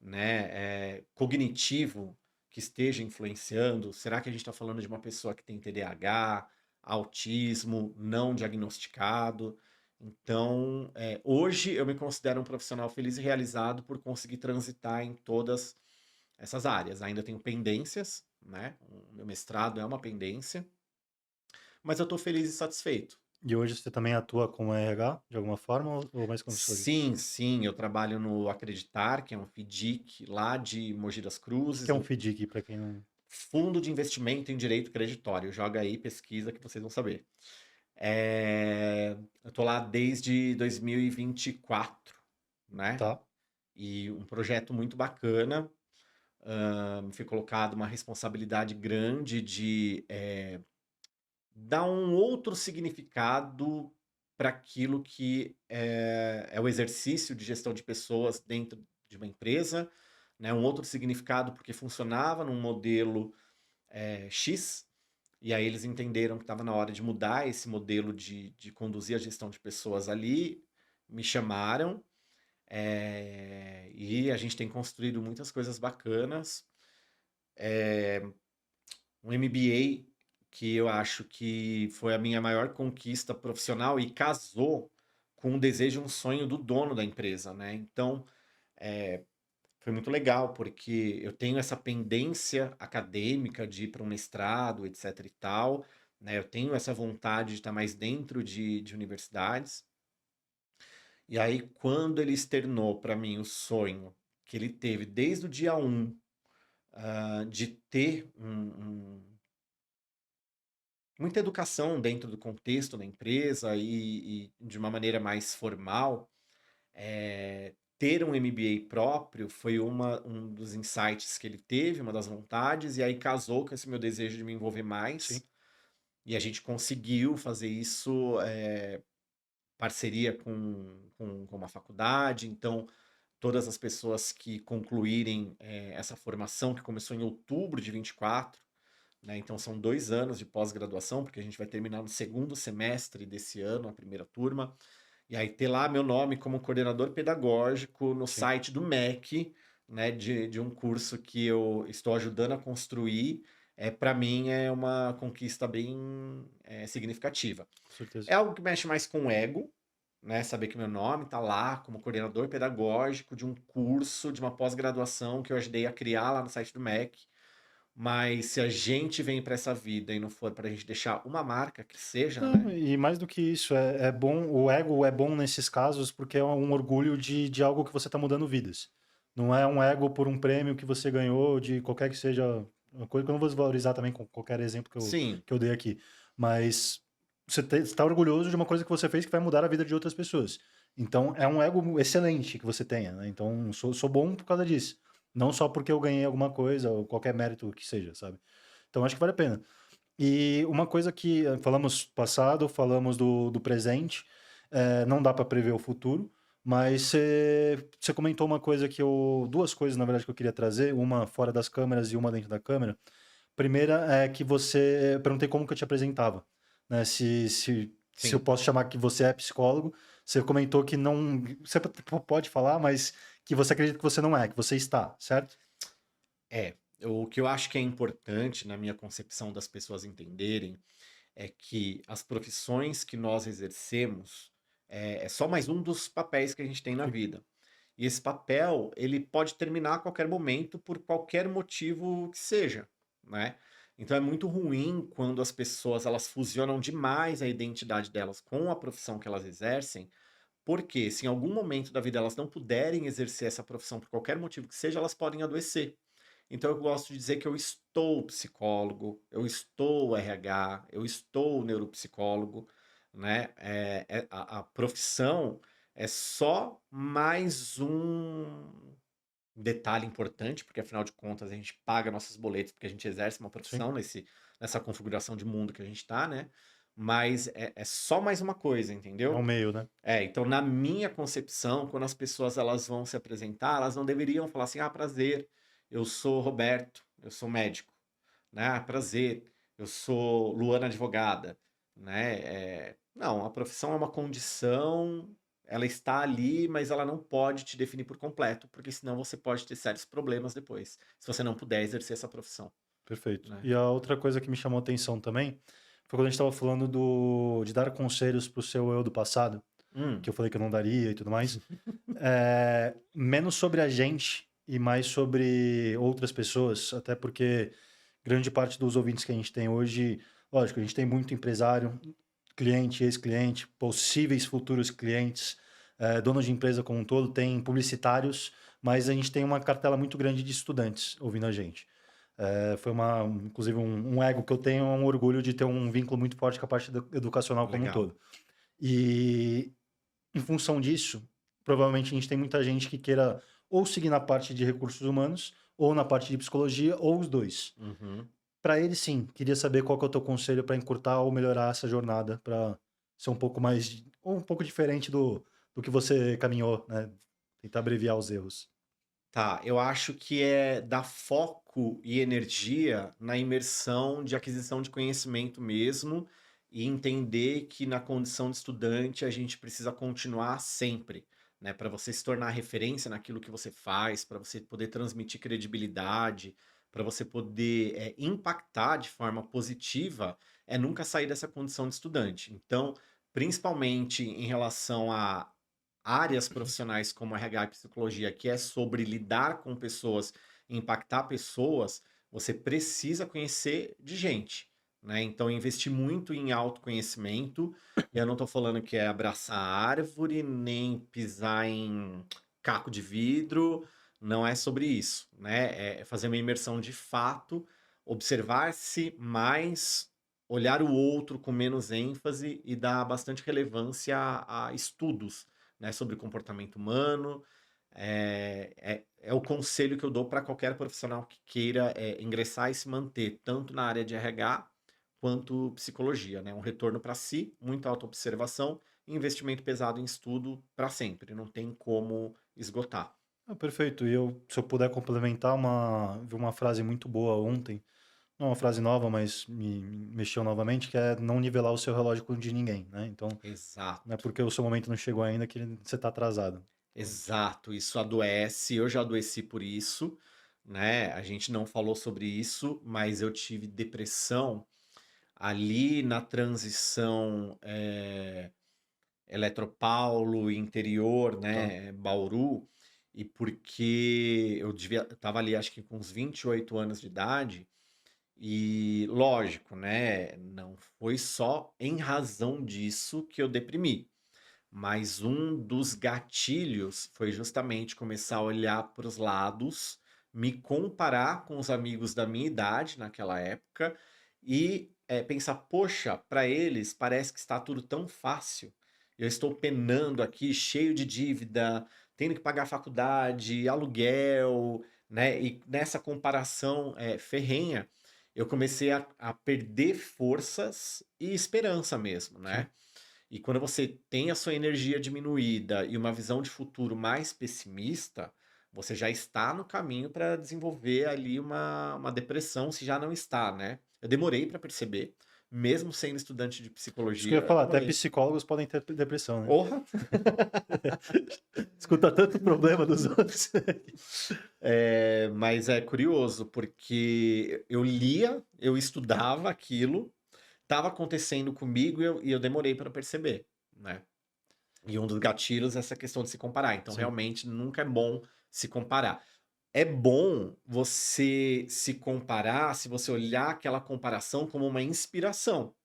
né, cognitivo que esteja influenciando? Será que a gente está falando de uma pessoa que tem TDAH, autismo não diagnosticado? Então, hoje eu me considero um profissional feliz e realizado por conseguir transitar em todas essas áreas. Ainda tenho pendências, né? O meu mestrado é uma pendência, mas eu estou feliz e satisfeito. E hoje você também atua com RH, de alguma forma, ou mais como psicologia? Sim, eu trabalho no Acreditar, que é um FIDIC lá de Mogi das O que que Cruzes, é um FDIC, para quem não... Fundo de Investimento em Direito Creditório. Joga aí, pesquisa que vocês vão saber. Eu tô lá desde 2024, né? Tá? E um projeto muito bacana. Me foi colocado uma responsabilidade grande de dar um outro significado para aquilo que é o exercício de gestão de pessoas dentro de uma empresa, né? Um outro significado porque funcionava num modelo X, e aí eles entenderam que estava na hora de mudar esse modelo de conduzir a gestão de pessoas ali, me chamaram, e a gente tem construído muitas coisas bacanas. Um MBA que eu acho que foi a minha maior conquista profissional e casou com um desejo, um sonho do dono da empresa, né? Então, foi muito legal, porque eu tenho essa pendência acadêmica de ir para um mestrado, etc e tal, né? Eu tenho essa vontade de estar mais dentro de universidades. E aí, quando ele externou para mim o sonho que ele teve desde o dia 1, de ter muita educação dentro do contexto da empresa e de uma maneira mais formal, ter um MBA próprio foi um dos insights que ele teve, uma das vontades, e aí casou com esse meu desejo de me envolver Sim. mais. E a gente conseguiu fazer isso, parceria com uma faculdade. Então, todas as pessoas que concluírem essa formação, que começou em outubro de 24, né? Então, são 2 anos de pós-graduação, porque a gente vai terminar no segundo semestre desse ano, a primeira turma. E aí ter lá meu nome como coordenador pedagógico no Sim, site do MEC, né, de um curso que eu estou ajudando a construir, para mim é uma conquista bem significativa. com certeza. É algo que mexe mais com o ego, né, saber que meu nome está lá como coordenador pedagógico de um curso, de uma pós-graduação que eu ajudei a criar lá no site do MEC. Mas se a gente vem para essa vida e não for para a gente deixar uma marca que seja, Não, né? e mais do que isso, é bom, o ego é bom nesses casos porque é um orgulho de algo que você está mudando vidas. Não é um ego por um prêmio que você ganhou, de qualquer que seja uma coisa que eu não vou desvalorizar também com qualquer exemplo Sim, que eu dei aqui, mas você está orgulhoso de uma coisa que você fez que vai mudar a vida de outras pessoas. Então, é um ego excelente que você tenha, né? Então, sou bom por causa disso. Não só porque eu ganhei alguma coisa ou qualquer mérito que seja, sabe? Então, acho que vale a pena. E uma coisa que falamos passado, falamos do presente, não dá para prever o futuro, mas você comentou uma coisa duas coisas na verdade que eu queria trazer, uma fora das câmeras e uma dentro da câmera. Primeira é que eu perguntei como que eu te apresentava, né? Se eu sim. posso chamar que você é psicólogo, você comentou que não, você pode falar, mas que você acredita que você não é, que você está, certo? É, o que eu acho que é importante na minha concepção das pessoas entenderem é que as profissões que nós exercemos é só mais um dos papéis que a gente tem na Sim. vida. E esse papel, ele pode terminar a qualquer momento por qualquer motivo que seja, né? Então é muito ruim quando as pessoas elas fusionam demais a identidade delas com a profissão que elas exercem, porque se em algum momento da vida elas não puderem exercer essa profissão por qualquer motivo que seja, elas podem adoecer. Então eu gosto de dizer que eu estou psicólogo, eu estou RH, eu estou neuropsicólogo, né? A profissão é só mais um detalhe importante, porque afinal de contas a gente paga nossos boletos porque a gente exerce uma Sim. profissão nessa configuração de mundo que a gente está, né? Mas é só mais uma coisa, É um entendeu? meio, né? Então na minha concepção, quando as pessoas elas vão se apresentar, elas não deveriam falar assim, ah, prazer, eu sou Roberto, eu sou médico, né? Ah, prazer, eu sou Luana advogada, né? Não, a profissão é uma condição, ela está ali, mas ela não pode te definir por completo, porque senão você pode ter sérios problemas depois, se você não puder exercer essa profissão, Perfeito. né? E a outra coisa que me chamou a atenção também foi quando a gente estava falando de dar conselhos para o seu eu do passado, Hum, que eu falei que eu não daria e tudo mais. Menos sobre a gente e mais sobre outras pessoas, até porque grande parte dos ouvintes que a gente tem hoje, lógico, a gente tem muito empresário, cliente, ex-cliente, possíveis futuros clientes, dono de empresa como um todo, tem publicitários, mas a gente tem uma cartela muito grande de estudantes ouvindo a gente. Inclusive, um ego que eu tenho, é um orgulho de ter um vínculo muito forte com a parte educacional como um legal. todo. E, em função disso, provavelmente a gente tem muita gente que queira ou seguir na parte de recursos humanos, ou na parte de psicologia, ou os dois. Uhum. Para ele, sim, queria saber qual que é o teu conselho para encurtar ou melhorar essa jornada, para ser um pouco mais, ou um pouco diferente do que você caminhou, né? Tentar abreviar os erros. Tá, eu acho que é dar foco e energia na imersão de aquisição de conhecimento mesmo e entender que na condição de estudante a gente precisa continuar sempre, né? Para você se tornar referência naquilo que você faz, para você poder transmitir credibilidade, para você poder impactar de forma positiva, é nunca sair dessa condição de estudante. Então, principalmente em relação a áreas profissionais como RH e psicologia, que é sobre lidar com pessoas, impactar pessoas, você precisa conhecer de gente, né? Então, investir muito em autoconhecimento. E eu não estou falando que é abraçar árvore, nem pisar em caco de vidro, não é sobre isso, né? É fazer uma imersão de fato, observar-se mais, olhar o outro com menos ênfase e dar bastante relevância a estudos, né, sobre comportamento humano. É o conselho que eu dou para qualquer profissional que queira ingressar e se manter, tanto na área de RH quanto psicologia, né? Um retorno para si, muita autoobservação e investimento pesado em estudo para sempre. Não tem como esgotar. Ah, perfeito. E se eu puder complementar, vi uma frase muito boa ontem, não é uma frase nova, mas me mexeu novamente, que é não nivelar o seu relógio com o de ninguém, né? Então, não é Exato. porque o seu momento não chegou ainda que você está atrasado. Então, Exato, isso adoece. Eu já adoeci por isso, né? A gente não falou sobre isso, mas eu tive depressão ali na transição Eletropaulo, interior, tá. né, Bauru, e porque eu estava ali acho que com uns 28 anos de idade, e lógico, né, não foi só em razão disso que eu deprimi, mas um dos gatilhos foi justamente começar a olhar para os lados, me comparar com os amigos da minha idade naquela época e pensar, poxa, para eles parece que está tudo tão fácil. Eu estou penando aqui, cheio de dívida, tendo que pagar faculdade, aluguel, né? E nessa comparação ferrenha, eu comecei a perder forças e esperança mesmo, Sim. né? E quando você tem a sua energia diminuída e uma visão de futuro mais pessimista, você já está no caminho para desenvolver ali uma depressão, se já não está, né? Eu demorei para perceber, mesmo sendo estudante de Isso que eu ia psicologia, eu falar, até demorei. psicólogos podem ter depressão, né? Porra! Escuta tanto problema dos outros. Mas é curioso, porque eu lia, eu estudava aquilo, estava acontecendo comigo e eu demorei para perceber, né? E um dos gatilhos é essa questão de se comparar. Então, Sim. realmente, nunca é bom se comparar. É bom você se comparar se você olhar aquela comparação como uma inspiração.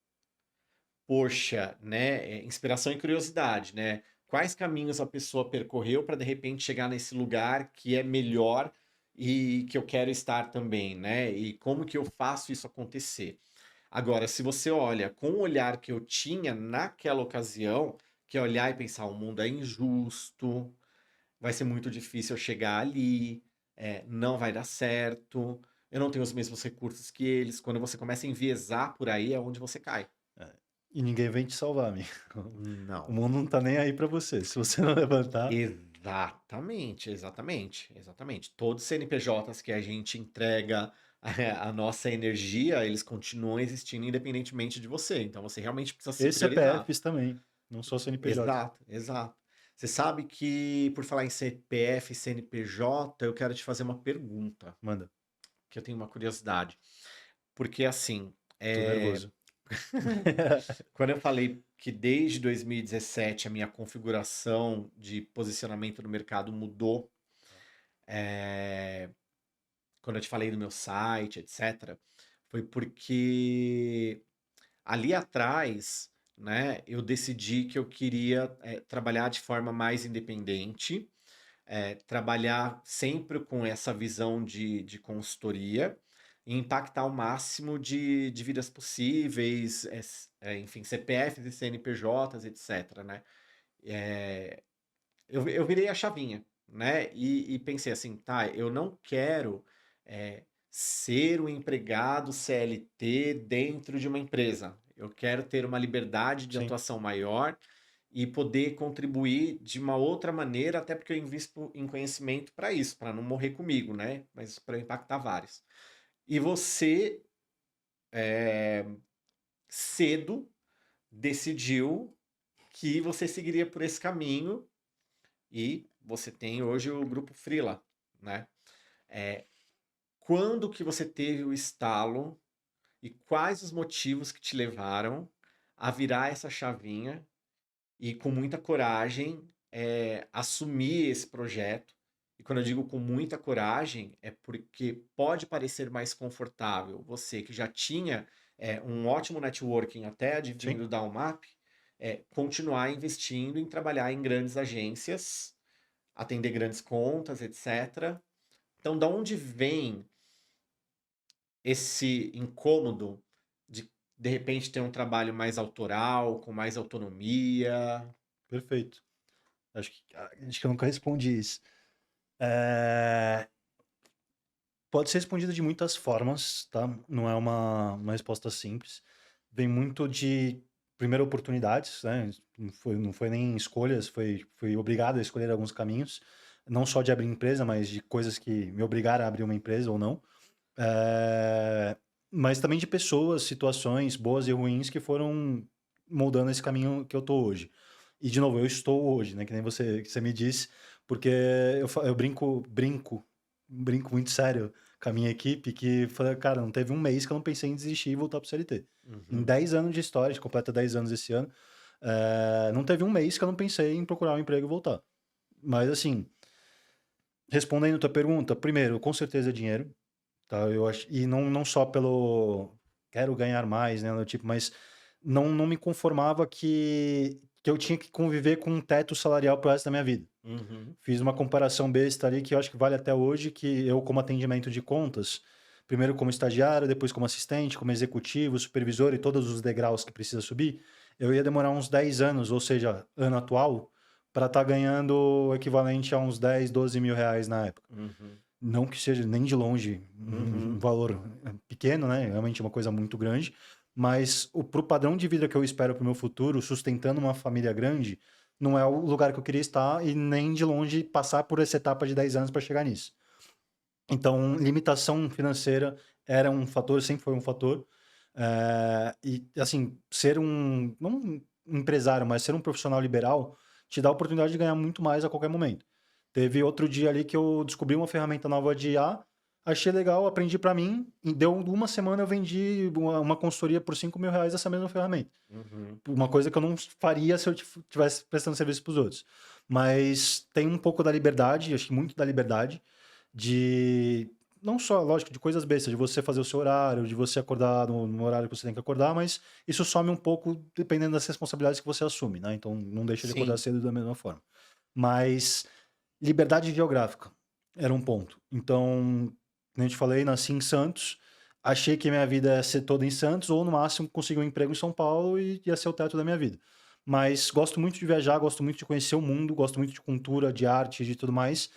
Poxa, né? Inspiração e curiosidade, né? Quais caminhos a pessoa percorreu para de repente chegar nesse lugar que é melhor e que eu quero estar também, né? E como que eu faço isso acontecer? Agora, se você olha com o olhar que eu tinha naquela ocasião, que é olhar e pensar, o mundo é injusto, vai ser muito difícil eu chegar ali, não vai dar certo, eu não tenho os mesmos recursos que eles. Quando você começa a enviesar por aí, é onde você cai. É. E ninguém vem te salvar, amigo. O Não. mundo não tá nem aí pra você. Se você não levantar, Exatamente, exatamente, exatamente. Todos os CNPJs que a gente entrega a nossa energia, eles continuam existindo independentemente de você. Então você realmente precisa se e priorizar. CPFs também, não só CNPJ. Exato, exato. Você sabe que, por falar em CPF e CNPJ, eu quero te fazer uma pergunta, Manda, que eu tenho uma curiosidade. Porque, assim, tô nervoso. quando eu falei que desde 2017 a minha configuração de posicionamento no mercado mudou, é, quando eu te falei do meu site, etc., foi porque ali atrás, né, eu decidi que eu queria trabalhar de forma mais independente, trabalhar sempre com essa visão de consultoria e impactar o máximo de vidas possíveis, enfim, CPFs e CNPJs, etc., né? É, eu virei a chavinha, né? E pensei assim, tá, eu não quero ser um empregado CLT dentro de uma empresa. Eu quero ter uma liberdade de Sim, atuação maior e poder contribuir de uma outra maneira, até porque eu invisto em conhecimento para isso, para não morrer comigo, né? Mas para impactar vários. E você é, cedo decidiu que você seguiria por esse caminho e você tem hoje o grupo Freela, né? É, quando que você teve o estalo e quais os motivos que te levaram a virar essa chavinha e com muita coragem assumir esse projeto? E quando eu digo com muita coragem, é porque pode parecer mais confortável você que já tinha um ótimo networking até sim. advindo da UMAP, continuar investindo em trabalhar em grandes agências, atender grandes contas, etc. Então, da onde vem esse incômodo de repente ter um trabalho mais autoral, com mais autonomia? Perfeito. Acho que eu nunca respondi isso. É, pode ser respondido de muitas formas, tá? Não é uma resposta simples. Vem muito de, primeiro, oportunidades, né? Não foi nem escolhas, fui obrigado a escolher alguns caminhos, não só de abrir empresa, mas de coisas que me obrigaram a abrir uma empresa ou não. É, mas também de pessoas, situações boas e ruins que foram moldando esse caminho que eu tô hoje. E, de novo, eu estou hoje, né? Que nem que você me disse, porque eu brinco muito sério com a minha equipe, que falei, cara, não teve um mês que eu não pensei em desistir e voltar pro CLT. Em Uhum. 10 anos de história, a gente completa 10 anos esse ano, não teve um mês que eu não pensei em procurar um emprego e voltar. Mas, assim, respondendo a tua pergunta, primeiro, com certeza é dinheiro, tá? Eu acho, e não só pelo quero ganhar mais, né, do tipo, mas não me conformava que eu tinha que conviver com um teto salarial pro resto da minha vida. Uhum. Fiz uma comparação besta ali que eu acho que vale até hoje, que eu, como atendimento de contas, primeiro como estagiário, depois como assistente, como executivo, supervisor e todos os degraus que precisa subir, eu ia demorar uns 10 anos, ou seja, ano atual, para estar ganhando o equivalente a uns 10, 12 mil reais na época. Uhum. Não que seja nem de longe um Uhum. valor pequeno, né? Realmente é uma coisa muito grande, mas pro padrão de vida que eu espero pro meu futuro, sustentando uma família grande, não é o lugar que eu queria estar e nem de longe passar por essa etapa de 10 anos para chegar nisso. Então, limitação financeira era um fator, sempre foi um fator. E, assim, ser não um empresário, mas ser um profissional liberal te dá a oportunidade de ganhar muito mais a qualquer momento. Teve outro dia ali que eu descobri uma ferramenta nova de IA, achei legal, aprendi para mim, e deu uma semana eu vendi uma consultoria por 5 mil reais essa mesma ferramenta. Uhum. Uma coisa que eu não faria se eu tivesse prestando serviço para os outros. Mas tem um pouco da liberdade, acho que muito da liberdade, de não só, lógico, de coisas bestas, de você fazer o seu horário, de você acordar no horário que você tem que acordar, mas isso some um pouco dependendo das responsabilidades que você assume, né? Então não deixa de acordar Sim. cedo da mesma forma. Mas liberdade geográfica era um ponto. Então, como eu te falei, nasci em Santos, achei que minha vida ia ser toda em Santos, ou no máximo conseguir um emprego em São Paulo e ia ser o teto da minha vida. Mas gosto muito de viajar, gosto muito de conhecer o mundo, gosto muito de cultura, de arte, de tudo mais.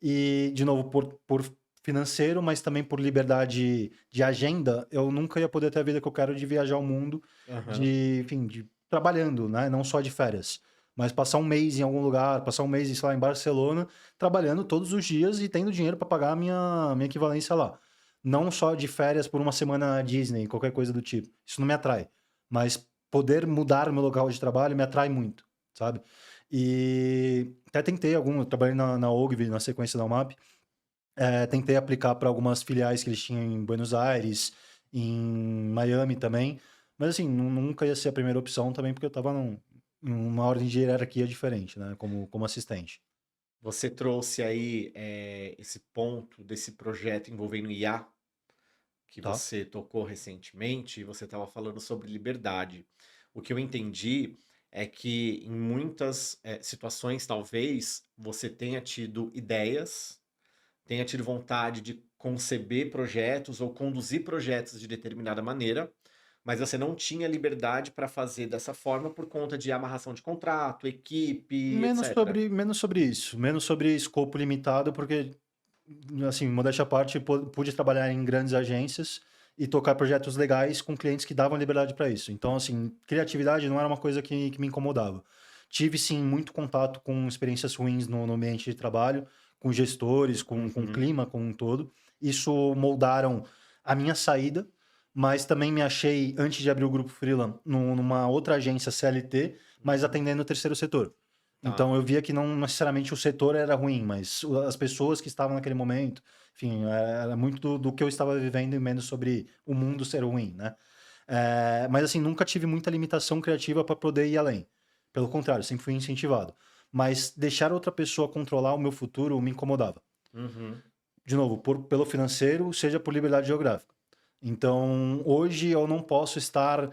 E, de novo, por financeiro, mas também por liberdade de agenda, eu nunca ia poder ter a vida que eu quero de viajar o mundo, Aham. enfim, de trabalhando, né? Não só de férias. Mas passar um mês em algum lugar, passar um mês, sei lá, em Barcelona, trabalhando todos os dias e tendo dinheiro para pagar a minha equivalência lá. Não só de férias por uma semana na Disney, qualquer coisa do tipo. Isso não me atrai. Mas poder mudar o meu local de trabalho me atrai muito, sabe? E até tentei eu trabalhei na Ogilvy, na sequência da UMAP, tentei aplicar para algumas filiais que eles tinham em Buenos Aires, em Miami também, mas assim, nunca ia ser a primeira opção também, porque eu estava numa ordem de hierarquia diferente, né, como assistente. Você trouxe aí esse ponto desse projeto envolvendo IA que Tá? você tocou recentemente, e você estava falando sobre liberdade. O que eu entendi é que em muitas situações, talvez, você tenha tido ideias, tenha tido vontade de conceber projetos ou conduzir projetos de determinada maneira, mas você não tinha liberdade para fazer dessa forma por conta de amarração de contrato, equipe, etc. Menos sobre escopo limitado, porque, assim, modéstia à parte, pude trabalhar em grandes agências e tocar projetos legais com clientes que davam liberdade para isso. Então, assim, criatividade não era uma coisa que me incomodava. Tive, sim, muito contato com experiências ruins no ambiente de trabalho, com gestores, com o Uhum. clima como um todo. Isso moldaram a minha saída, mas também me achei, antes de abrir o Grupo Freela, numa outra agência CLT, mas Uhum. atendendo o terceiro setor. Tá. Então eu via que não necessariamente o setor era ruim, mas as pessoas que estavam naquele momento, enfim, era muito do que eu estava vivendo e menos sobre o mundo ser ruim, né? Mas assim, nunca tive muita limitação criativa para poder ir além. Pelo contrário, sempre fui incentivado. Mas deixar outra pessoa controlar o meu futuro me incomodava. Uhum. De novo, pelo financeiro, seja por liberdade geográfica. Então, hoje eu não posso estar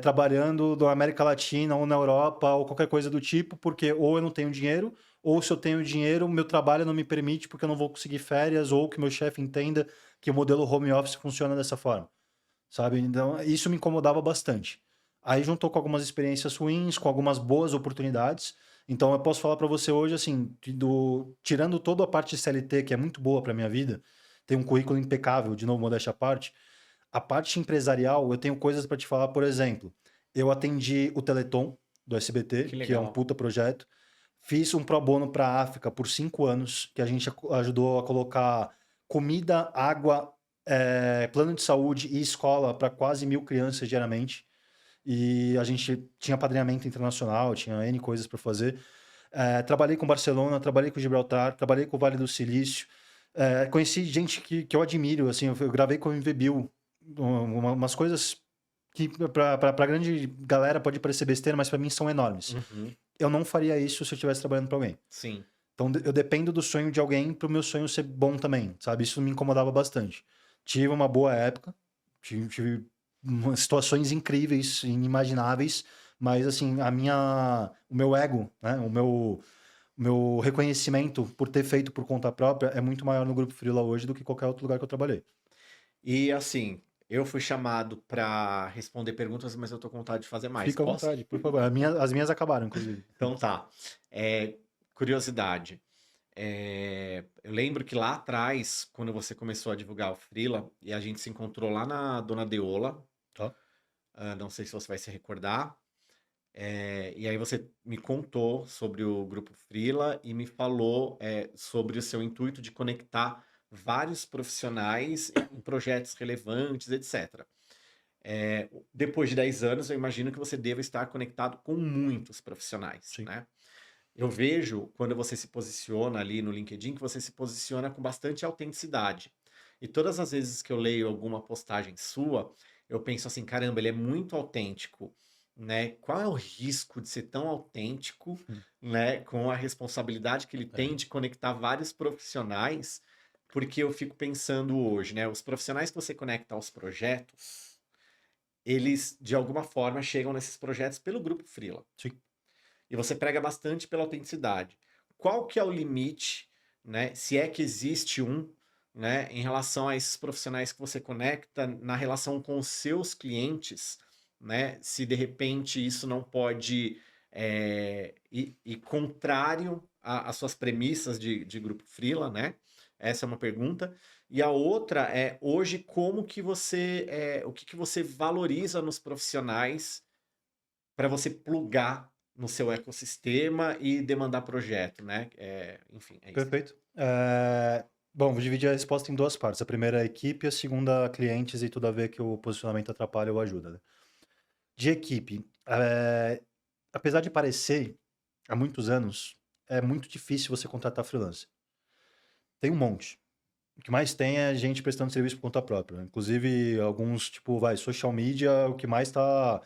trabalhando na América Latina ou na Europa ou qualquer coisa do tipo, porque ou eu não tenho dinheiro, ou se eu tenho dinheiro, meu trabalho não me permite porque eu não vou conseguir férias, ou que meu chefe entenda que o modelo home office funciona dessa forma, sabe? Então, isso me incomodava bastante. Aí juntou com algumas experiências ruins, com algumas boas oportunidades. Então, eu posso falar para você hoje, assim, tirando toda a parte de CLT, que é muito boa para minha vida, tem um currículo impecável, de novo, modéstia à parte. A parte empresarial, eu tenho coisas para te falar, por exemplo, eu atendi o Teleton do SBT, Que que é um legal. puta projeto. Fiz um pro bono para a África por 5 anos, que a gente ajudou a colocar comida, água, plano de saúde e escola para quase 1.000 crianças diariamente. E a gente tinha padrinhamento internacional, tinha N coisas para fazer. Trabalhei com Barcelona, trabalhei com Gibraltar, trabalhei com o Vale do Silício. Conheci gente que eu admiro, assim, eu gravei com o MV Bill, umas coisas que para a grande galera pode parecer besteira, mas para mim são enormes. Uhum. Eu não faria isso se eu estivesse trabalhando para alguém. Sim. Então eu dependo do sonho de alguém para o meu sonho ser bom também, sabe? Isso me incomodava bastante. Tive uma boa época, tive situações incríveis, inimagináveis, mas assim, o meu ego, né? O meu reconhecimento por ter feito por conta própria é muito maior no Grupo Freela hoje do que qualquer outro lugar que eu trabalhei. E assim, eu fui chamado para responder perguntas, mas eu tô com vontade de fazer mais. Fica à Posso? vontade, por favor. As minhas acabaram, inclusive. Então tá. Curiosidade. Eu lembro que lá atrás, quando você começou a divulgar o Freela, e a gente se encontrou lá na Dona Deola, Tá? não sei se você vai se recordar, e aí você me contou sobre o grupo Freela e me falou sobre o seu intuito de conectar vários profissionais em projetos relevantes, etc. Depois de 10 anos, eu imagino que você deva estar conectado com muitos profissionais, Sim. né? Eu vejo, quando você se posiciona ali no LinkedIn, que você se posiciona com bastante autenticidade. E todas as vezes que eu leio alguma postagem sua, eu penso assim, caramba, ele é muito autêntico, né? Qual é o risco de ser tão autêntico, Hum. né? Com a responsabilidade que ele tem de conectar vários profissionais, porque eu fico pensando hoje, né? Os profissionais que você conecta aos projetos, eles, de alguma forma, chegam nesses projetos pelo grupo Freela. Sim. E você prega bastante pela autenticidade. Qual que é o limite, né? Se é que existe um, né? Em relação a esses profissionais que você conecta na relação com os seus clientes, né? Se de repente isso não pode ir contrário às suas premissas de grupo Freela, né? Essa é uma pergunta. E a outra é, hoje, como que o que você valoriza nos profissionais para você plugar no seu ecossistema e demandar projeto, né? Enfim, é isso. Perfeito. Bom, vou dividir a resposta em duas partes. A primeira é a equipe, a segunda clientes e tudo a ver que o posicionamento atrapalha ou ajuda, né? De equipe, apesar de parecer, há muitos anos, é muito difícil você contratar freelancer. Tem um monte. O que mais tem é gente prestando serviço por conta própria. Inclusive, alguns, tipo, social media, o que mais tá...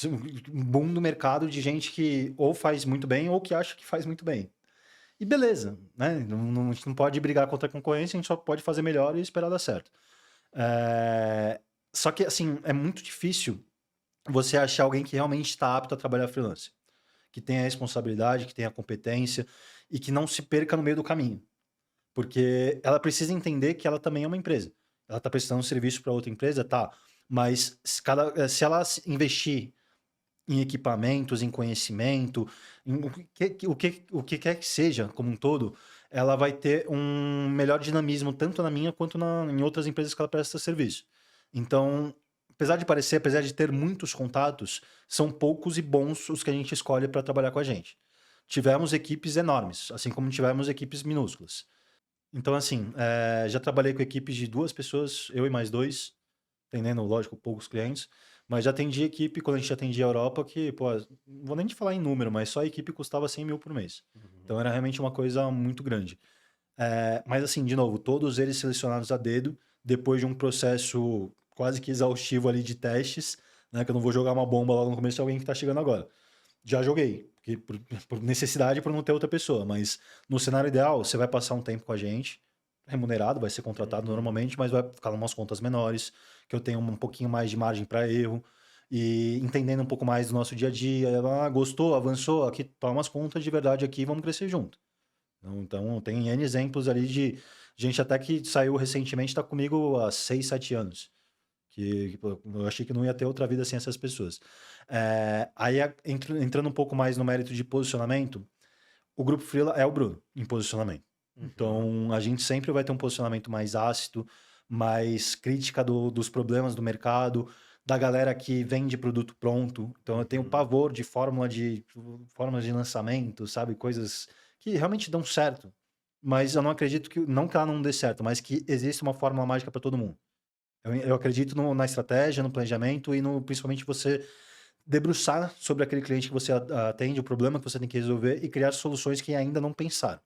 Um boom no mercado de gente que ou faz muito bem ou que acha que faz muito bem. E beleza, né? A gente não pode brigar contra a concorrência, a gente só pode fazer melhor e esperar dar certo. Só que, assim, é muito difícil você achar alguém que realmente está apto a trabalhar freelance. Que tenha a responsabilidade, que tenha a competência e que não se perca no meio do caminho. Porque ela precisa entender que ela também é uma empresa. Ela está prestando um serviço para outra empresa, tá. Mas se ela investir em equipamentos, em conhecimento, em o que quer que seja, como um todo, ela vai ter um melhor dinamismo, tanto na minha quanto em outras empresas que ela presta serviço. Então, apesar de ter muitos contatos, são poucos e bons os que a gente escolhe para trabalhar com a gente. Tivemos equipes enormes, assim como tivemos equipes minúsculas. Então, assim, já trabalhei com equipes de 2 pessoas, eu e mais 2, atendendo, lógico, poucos clientes, mas já atendi equipe, quando a gente atendia a Europa, que, pô, não vou nem te falar em número, mas só a equipe custava 100 mil por mês. Então era realmente uma coisa muito grande. Mas assim, de novo, todos eles selecionados a dedo, depois de um processo quase que exaustivo ali de testes, né? Que eu não vou jogar uma bomba logo no começo de alguém que está chegando agora. Já joguei, porque por necessidade, por não ter outra pessoa, mas no cenário ideal, você vai passar um tempo com a gente, remunerado, vai ser contratado normalmente, mas vai ficar umas contas menores, que eu tenho um pouquinho mais de margem para erro, e entendendo um pouco mais do nosso dia a dia. Gostou, avançou, aqui toma as contas de verdade aqui, vamos crescer junto. Então, tem N exemplos ali de gente até que saiu recentemente, está comigo há 6, 7 anos. Que pô, eu achei que não ia ter outra vida sem essas pessoas. Aí, entrando um pouco mais no mérito de posicionamento, o Grupo Freela é o Bruno em posicionamento. Então, a gente sempre vai ter um posicionamento mais ácido, mais crítica dos problemas do mercado, da galera que vende produto pronto. Então, eu tenho pavor de fórmulas de lançamento, sabe? Coisas que realmente dão certo. Mas eu não acredito não que ela não dê certo, mas que existe uma fórmula mágica para todo mundo. Eu acredito na estratégia, no planejamento e principalmente você debruçar sobre aquele cliente que você atende, o problema que você tem que resolver e criar soluções que ainda não pensaram.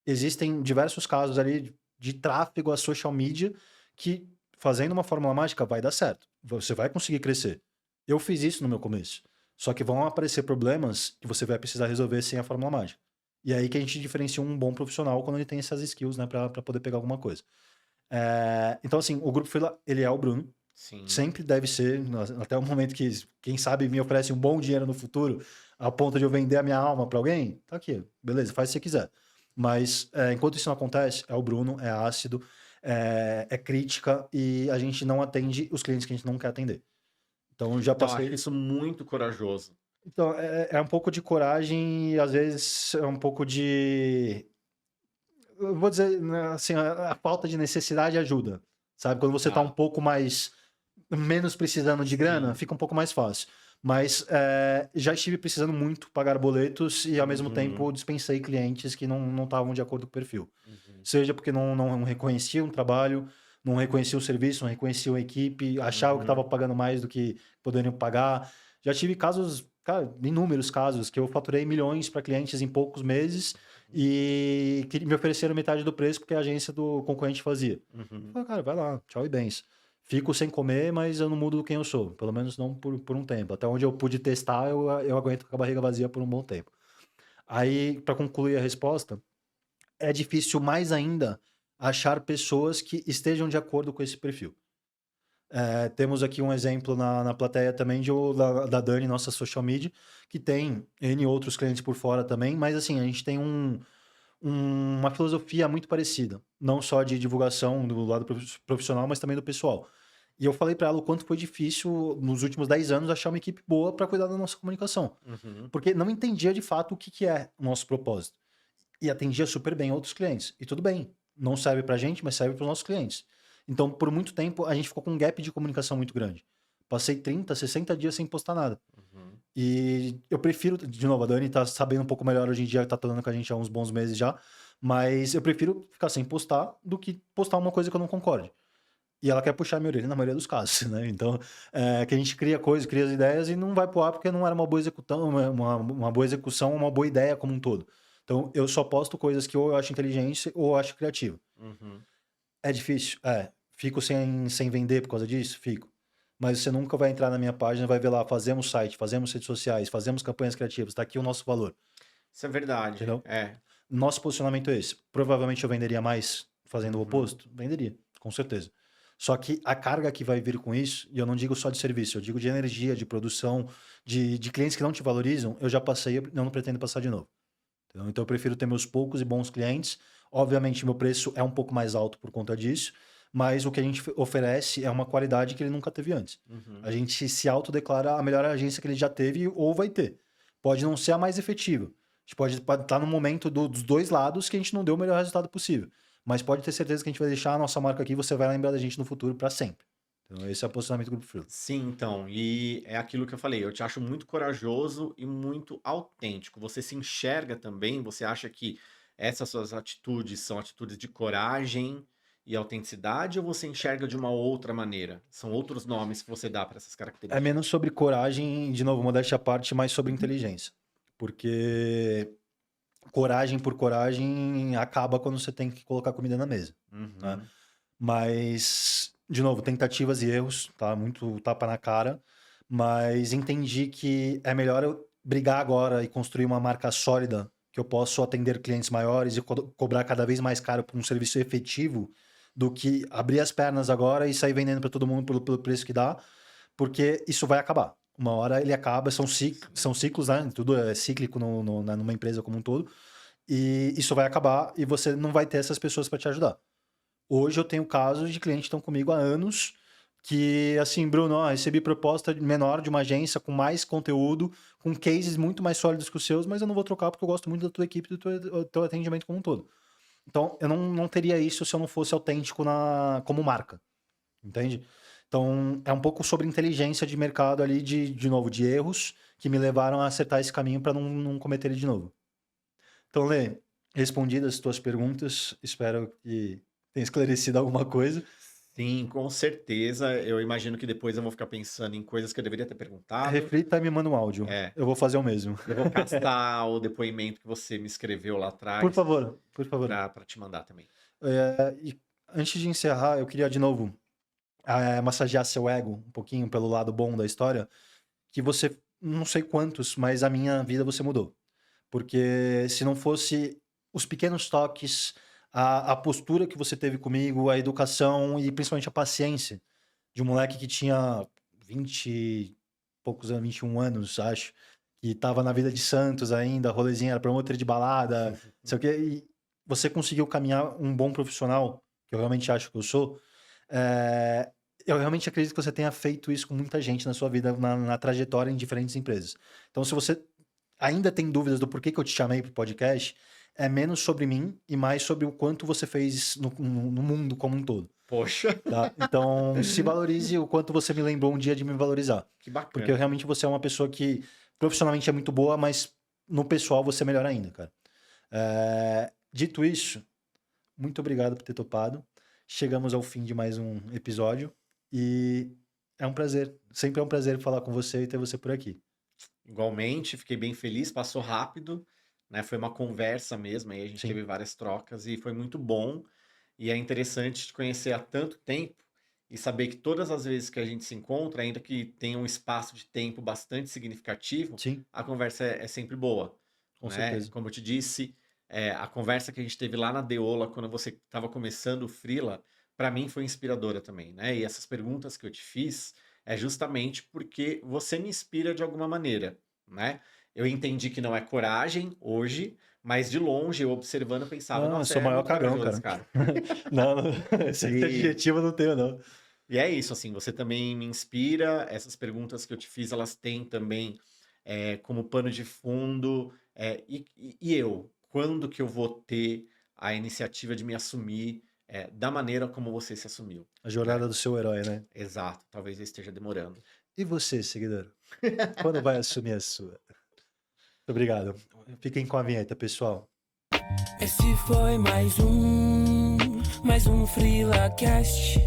Existem diversos casos ali de tráfego a social media que, fazendo uma fórmula mágica, vai dar certo. Você vai conseguir crescer. Eu fiz isso no meu começo. Só que vão aparecer problemas que você vai precisar resolver sem a fórmula mágica. E é aí que a gente diferencia um bom profissional quando ele tem essas skills, né, para poder pegar alguma coisa. Então, assim, o Grupo Freela, ele é o Bruno. Sim. Sempre deve ser, até o momento que, quem sabe, me oferece um bom dinheiro no futuro, a ponto de eu vender a minha alma para alguém, tá aqui, beleza, faz se você quiser. Mas enquanto isso não acontece, é o Bruno, é ácido, é crítica e a gente não atende os clientes que a gente não quer atender. Então, eu já Então, eu acho passei. isso muito corajoso. Então, é um pouco de coragem e às vezes é um pouco de. Eu vou dizer, né, assim, a falta de necessidade ajuda. Sabe? Quando você tá um Tá. pouco mais. Menos precisando de grana, Sim. fica um pouco mais fácil. Mas já estive precisando muito pagar boletos e ao mesmo tempo Uhum. dispensei clientes que não estavam de acordo com o perfil. Uhum. Seja porque não reconheciam o trabalho, não reconheciam o serviço, não reconheciam a equipe, achavam que estava Uhum. pagando mais do que poderiam pagar. Já tive casos, cara, inúmeros casos, que eu faturei milhões para clientes em poucos meses e que me ofereceram metade do preço porque a agência do concorrente fazia. Eu Uhum. falei, cara, vai lá, tchau e bens. Fico sem comer, mas eu não mudo quem eu sou. Pelo menos não por um tempo. Até onde eu pude testar, eu aguento com a barriga vazia por um bom tempo. Aí, para concluir a resposta, é difícil mais ainda achar pessoas que estejam de acordo com esse perfil. Temos aqui um exemplo na plateia também da Dani, nossa social media, que tem N outros clientes por fora também, mas assim, a gente tem uma filosofia muito parecida. Não só de divulgação do lado profissional, mas também do pessoal. E eu falei para ela o quanto foi difícil, nos últimos 10 anos, achar uma equipe boa para cuidar da nossa comunicação. Uhum. Porque não entendia de fato o que é o nosso propósito. E atendia super bem outros clientes. E tudo bem, não serve pra gente, mas serve para os nossos clientes. Então, por muito tempo, a gente ficou com um gap de comunicação muito grande. Passei 30, 60 dias sem postar nada. Uhum. E eu prefiro, de novo, a Dani tá sabendo um pouco melhor hoje em dia, tá falando com a gente há uns bons meses já, mas eu prefiro ficar sem postar do que postar uma coisa que eu não concorde. E ela quer puxar minha orelha na maioria dos casos, né? Então, que a gente cria coisas, cria as ideias e não vai pro ar porque não era uma boa execução, uma boa execução, uma boa ideia como um todo. Então, eu só posto coisas que ou eu acho inteligente ou eu acho criativo. Uhum. É difícil? Fico sem vender por causa disso? Fico. Mas você nunca vai entrar na minha página e vai ver lá, fazemos site, fazemos redes sociais, fazemos campanhas criativas, tá aqui o nosso valor, Isso é verdade. entendeu? É. Nosso posicionamento é esse. Provavelmente eu venderia mais fazendo o Uhum. oposto? Venderia, com certeza. Só que a carga que vai vir com isso, e eu não digo só de serviço, eu digo de energia, de produção, de clientes que não te valorizam, eu já passei, eu não pretendo passar de novo. Entendeu? Então eu prefiro ter meus poucos e bons clientes. Obviamente, meu preço é um pouco mais alto por conta disso, mas o que a gente oferece é uma qualidade que ele nunca teve antes. Uhum. A gente se autodeclara a melhor agência que ele já teve ou vai ter. Pode não ser a mais efetiva. A gente pode estar no momento dos dois lados que a gente não deu o melhor resultado possível. Mas pode ter certeza que a gente vai deixar a nossa marca aqui e você vai lembrar da gente no futuro para sempre. Então, esse é o posicionamento do Grupo Freela. Sim, então, e é aquilo que eu falei, eu te acho muito corajoso e muito autêntico. Você se enxerga também, você acha que essas suas atitudes são atitudes de coragem e autenticidade, ou você enxerga de uma outra maneira? São outros nomes que você dá para essas É características? menos sobre coragem, de novo, modéstia à parte, mais sobre inteligência. Porque coragem por coragem acaba quando você tem que colocar comida na mesa, né? Uhum. Mas, de novo, tentativas e erros, tá? Muito tapa na cara. Mas entendi que é melhor eu brigar agora e construir uma marca sólida, que eu posso atender clientes maiores e cobrar cada vez mais caro por um serviço efetivo, do que abrir as pernas agora e sair vendendo para todo mundo pelo preço que dá, porque isso vai acabar. Uma hora ele acaba, são ciclos, né? Tudo é cíclico numa empresa como um todo. E isso vai acabar e você não vai ter essas pessoas para te ajudar. Hoje eu tenho casos de clientes que estão comigo há anos que, assim, Bruno, ó, recebi proposta menor de uma agência com mais conteúdo, com cases muito mais sólidos que os seus, mas eu não vou trocar porque eu gosto muito da tua equipe e do teu atendimento como um todo. Então, eu não teria isso se eu não fosse autêntico como marca, entende? Então, é um pouco sobre inteligência de mercado ali, de novo, de erros que me levaram a acertar esse caminho para não cometer ele de novo. Então, Lê, respondidas as tuas perguntas, espero que tenha esclarecido alguma coisa. Sim, com certeza. Eu imagino que depois eu vou ficar pensando em coisas que eu deveria ter perguntado. Reflita e me manda um áudio. É, Eu vou fazer o mesmo. eu vou castar o depoimento que você me escreveu lá Por atrás favor, por favor. para te mandar também. E antes de encerrar, eu queria de novo massagear seu ego um pouquinho pelo lado bom da história, que você, não sei quantos, mas a minha vida você mudou. Porque se não fosse os pequenos toques, a postura que você teve comigo, a educação e principalmente a paciência de um moleque que tinha 20 e poucos anos, 21 anos, acho, que tava na vida de Santos ainda, rolezinho, era promotor de balada, não sei o quê, e você conseguiu caminhar um bom profissional, que eu realmente acho que eu sou. Eu realmente acredito que você tenha feito isso com muita gente na sua vida, na trajetória em diferentes empresas. Então, se você ainda tem dúvidas do porquê que eu te chamei pro podcast, é menos sobre mim e mais sobre o quanto você fez no mundo como um todo, Poxa, tá? Então, se valorize o quanto você me lembrou um dia de me valorizar. que Porque bacana. realmente você é uma pessoa que profissionalmente é muito boa, mas no pessoal você é melhor ainda, cara. Dito isso, muito obrigado por ter topado. Chegamos ao fim de mais um episódio e é um prazer. Sempre é um prazer falar com você e ter você por aqui. Igualmente, fiquei bem feliz, passou rápido, né? Foi uma conversa mesmo, aí a gente Sim. teve várias trocas e foi muito bom. E é interessante te conhecer há tanto tempo e saber que todas as vezes que a gente se encontra, ainda que tenha um espaço de tempo bastante significativo, Sim, a conversa é sempre boa, com né? certeza. Como eu te disse, a conversa que a gente teve lá na Deola, quando você estava começando o Freela, para mim foi inspiradora também, né? E essas perguntas que eu te fiz é justamente porque você me inspira de alguma maneira, né? Eu entendi que não é coragem hoje, mas de longe, eu observando, eu pensava, Não, eu nossa, sou o é maior muito cagão, corajoso esse cara. cara. Não, esse E, adjetivo eu não tenho, não. e é isso, assim, você também me inspira, essas perguntas que eu te fiz, elas têm também como pano de fundo, e eu, quando que eu vou ter a iniciativa de me assumir da maneira como você se assumiu, A né? jornada do seu herói, né? Exato, talvez eu esteja demorando. E você, seguidor? Quando vai assumir a sua? Muito obrigado. Fiquem com a vinheta, pessoal. Esse foi mais um FreelaCast.